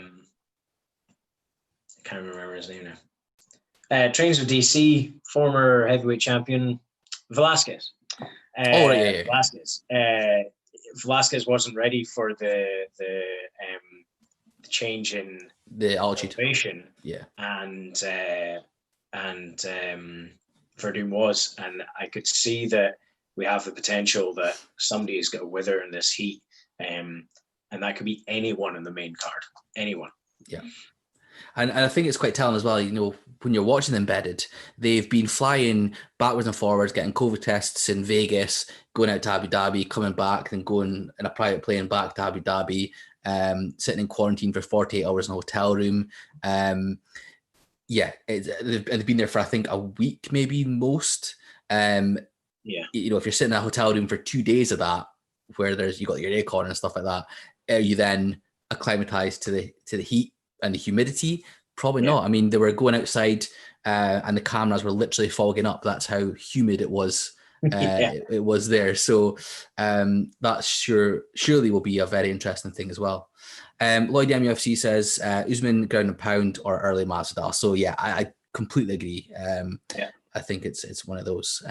can't remember his name now. Trains with DC, former heavyweight champion, Velasquez. Yeah. Velasquez. Velasquez wasn't ready for the change in the elevation. Yeah. And Verdum was. And I could see that we have the potential that somebody is going to wither in this heat. And that could be anyone in the main card. Anyone. Yeah. And I think it's quite telling as well, when you're watching Embedded, they've been flying backwards and forwards, getting COVID tests in Vegas, going out to Abu Dhabi, coming back, then going in a private plane back to Abu Dhabi, sitting in quarantine for 48 hours in a hotel room. They've been there for, I think, a week, maybe most. If you're sitting in a hotel room for 2 days of that, where you got your aircon and stuff like that, are you then acclimatized to the heat and the humidity? Probably not. I mean, they were going outside and the cameras were literally fogging up. That's how humid it was. It was there. So that surely will be a very interesting thing as well. Lloyd MUFC says Usman ground and pound or early Masvidal. So yeah, I completely agree. I think it's one of those.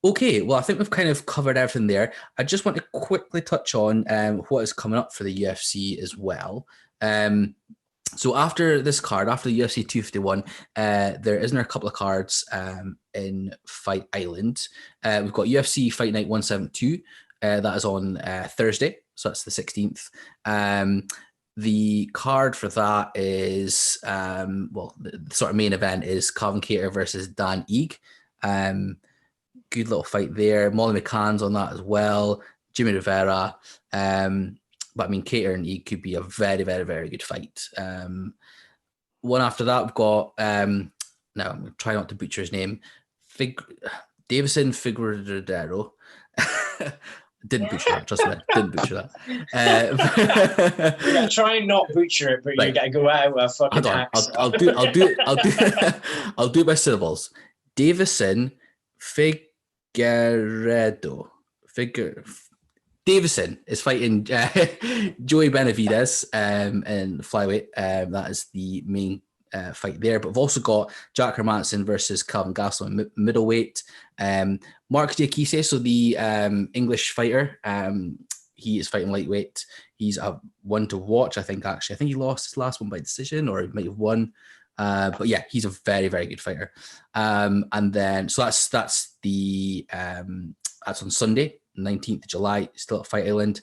Okay, well, I think we've kind of covered everything there. I just want to quickly touch on what is coming up for the UFC as well. So after this card, after the UFC 251, there isn't a couple of cards in Fight Island. We've got UFC Fight Night 172. That is on Thursday, so that's the 16th. The card for that is, the sort of main event is Calvin Kattar versus Dan Ige. Good little fight there. Molly McCann's on that as well. Jimmy Rivera. But I mean, Kattar and Ige could be a very, very, very good fight. One after that, we've got, now I'm going to try not to butcher his name, Davison Figueroa. Didn't butcher that, trust me. Didn't butcher that. Yeah, try and not butcher it, but right. You gotta go out with a fucking hacksaw. I'll do it by syllables. Davison Figueredo. Davison is fighting Joey Benavidez in flyweight. That is the main fight there. But we've also got Jack Hermansson versus Calvin Gastelum in middleweight. Mark Diakise, so the English fighter, he is fighting lightweight. He's a one to watch, I think, actually. I think he lost his last one by decision, or he might have won. But yeah, he's a very, very good fighter. And then, so that's on Sunday, 19th of July, still at Fight Island.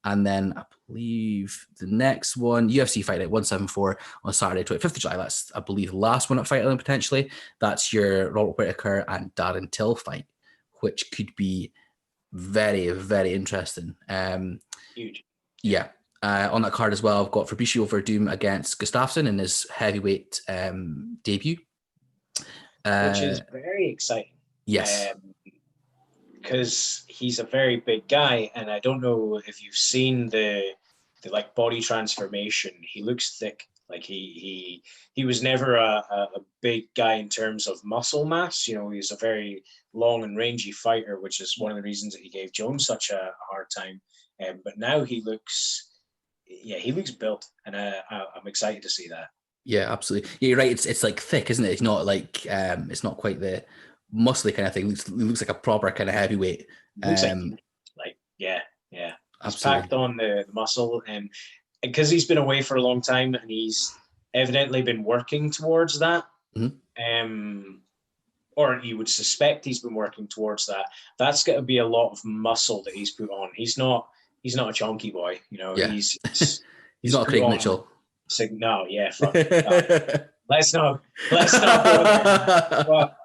And then I believe the next one, UFC Fight Night 174 on Saturday, 25th of July. That's, I believe, the last one at Fight Island potentially. That's your Robert Whittaker and Darren Till fight, which could be very, very interesting. Huge. Yeah. On that card as well, I've got Fabricio Verdum against Gustafsson in his heavyweight debut. Which is very exciting. Yes. Because he's a very big guy, and I don't know if you've seen the like body transformation. He looks thick. Like he was never a big guy in terms of muscle mass. You know, he's a very long and rangy fighter, which is one of the reasons that he gave Jones such a hard time. But now he looks built, and I'm excited to see that. Yeah, absolutely. Yeah, you're right. It's like thick, isn't it? It's not like it's not quite the muscly kind of thing. It looks like a proper kind of heavyweight. Looks like yeah. He's packed on the muscle, and because he's been away for a long time, and he's evidently been working towards that. Mm-hmm. Or you would suspect he's been working towards that. That's got to be a lot of muscle that he's put on. He's not a chunky boy, you know. Yeah. He's not Craig Mitchell. No, yeah, fuck. No. Let's not go there. But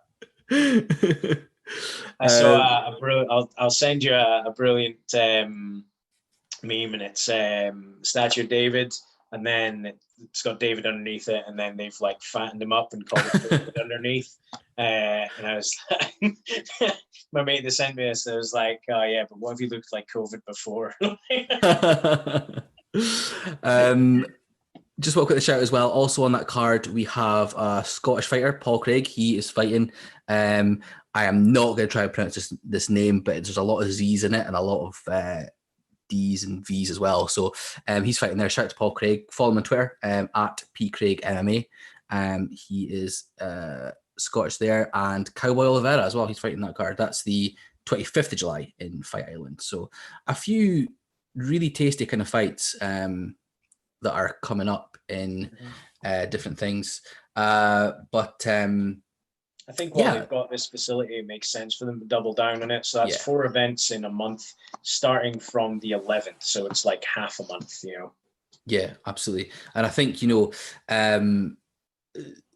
I saw a brilliant. I'll send you a brilliant meme, and it's statue of David, and then it's got David underneath it, and then they've like fattened him up and called it David underneath. And I was like, my mate that sent me this, I was like, oh yeah, but what if he looked like COVID before? Just want to quickly shout as well. Also on that card, we have a Scottish fighter, Paul Craig. He is fighting. I am not going to try to pronounce this name, but there's a lot of Z's in it and a lot of D's and V's as well. So he's fighting there. Shout out to Paul Craig. Follow him on Twitter at PCraigMMA. He is Scottish there. And Cowboy Oliveira as well. He's fighting that card. That's the 25th of July in Fight Island. So a few really tasty kind of fights that are coming up in different things. But I think while they've got this facility, it makes sense for them to double down on it. So that's 4 events in a month, starting from the 11th. So it's like half a month, you know. Yeah, absolutely. And I think, you know,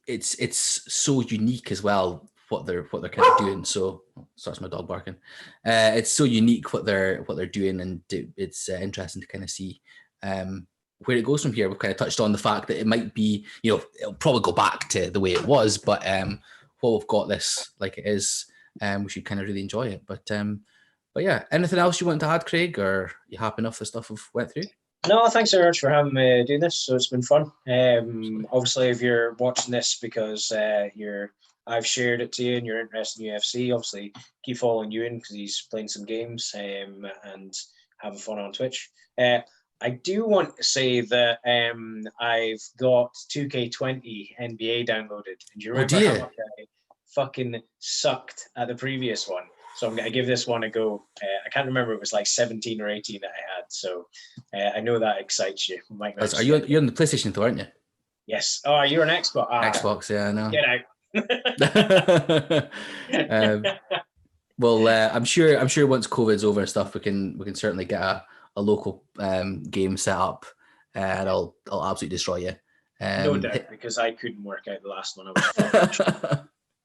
it's so unique as well what they're kind of doing. So that's my dog barking. It's so unique what they're doing, and it's interesting to kind of see where it goes from here. We've kind of touched on the fact that it might be, you know, it'll probably go back to the way it was, but while we've got this like it is, we should kind of really enjoy it. But yeah, anything else you want to add, Craig, or you happy enough with stuff we've went through? No, thanks very much for having me do this. So it's been fun. Obviously, if you're watching this because I've shared it to you and you're interested in UFC, obviously keep following Ewan because he's playing some games and having fun on Twitch. I do want to say that I've got 2K20 NBA downloaded. And do you remember how much I fucking sucked at the previous one? So I'm going to give this one a go. I can't remember. It was like 17 or 18 that I had. So I know that excites you. You're on the PlayStation though, aren't you? Yes. Oh, you're an Xbox. Xbox, yeah, I know. Get out. Well, I'm sure once COVID's over and stuff, we can certainly get a local game set up, and I'll absolutely destroy you. No doubt, because I couldn't work out the last one. I was fucking.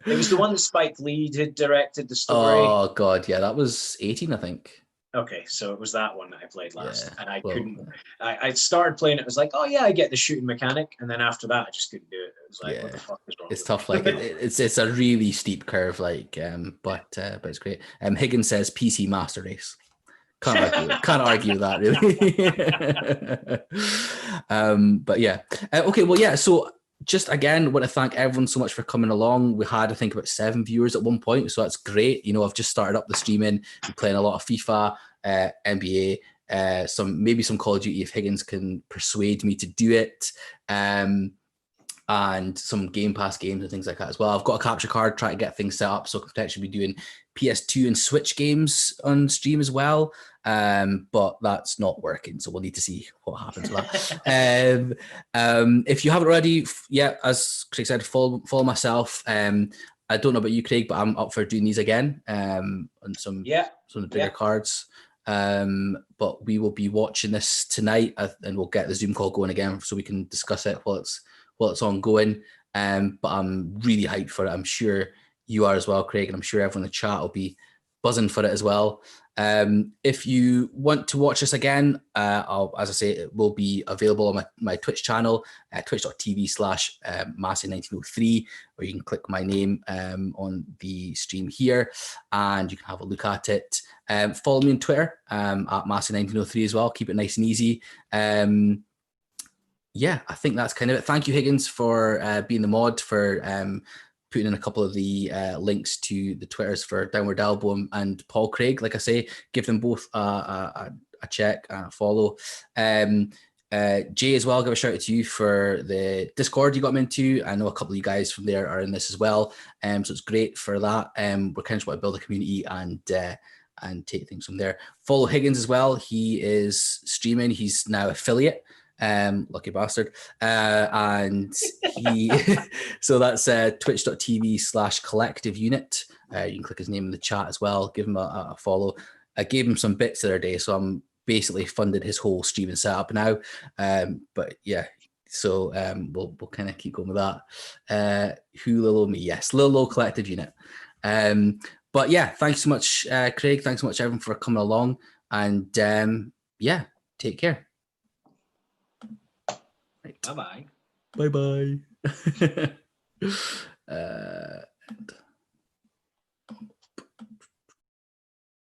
It was the one that Spike Lee had directed the story. Oh God, yeah, that was 18, I think. Okay, so it was that one that I played last, and I couldn't. I started playing it. It was like, oh yeah, I get the shooting mechanic, and then after that, I just couldn't do it. It was like, what the fuck is wrong? It's tough. Like it's a really steep curve. Like, but it's great. Higgins says PC Master Race. Can't argue with that, really. But yeah, okay. Well, yeah. So just again, want to thank everyone so much for coming along. We had, I think, about 7 viewers at one point, so that's great. I've just started up the streaming. We're playing a lot of FIFA, NBA, maybe some Call of Duty if Higgins can persuade me to do it, and some Game Pass games and things like that as well. I've got a capture card, trying to get things set up, so I could potentially be doing PS2 and Switch games on stream as well. But that's not working, so we'll need to see what happens with that. If you haven't already, as Craig said, follow myself. I don't know about you, Craig, but I'm up for doing these again on some of the bigger cards. But we will be watching this tonight, and we'll get the Zoom call going again so we can discuss it while it's ongoing. But I'm really hyped for it. I'm sure you are as well, Craig, and I'm sure everyone in the chat will be buzzing for it as well. If you want to watch this again, as I say, it will be available on my Twitch channel, twitch.tv/Massey1903, where you can click my name on the stream here, and you can have a look at it. Follow me on Twitter at Massey1903 as well. Keep it nice and easy. Yeah, I think that's kind of it. Thank you, Higgins, for being the mod, for putting in a couple of the links to the Twitters for Downward Elbow and Paul Craig. Like I say, give them both a check and a follow. Jay as well, give a shout out to you for the Discord you got me into. I know a couple of you guys from there are in this as well. So it's great for that. We're kind of just want to build a community and take things from there. Follow Higgins as well. He is streaming. He's now affiliate. Lucky bastard. And he so that's twitch.tv/collective unit. You can click his name in the chat as well, give him a follow. I gave him some bits the other day, so I'm basically funded his whole streaming setup now. But yeah, so we'll kind of keep going with that. Who Lilo me? Yes, Lilo collective unit. But yeah, thanks so much, Craig. Thanks so much, everyone, for coming along. And yeah, take care. Right. Bye-bye. Bye-bye.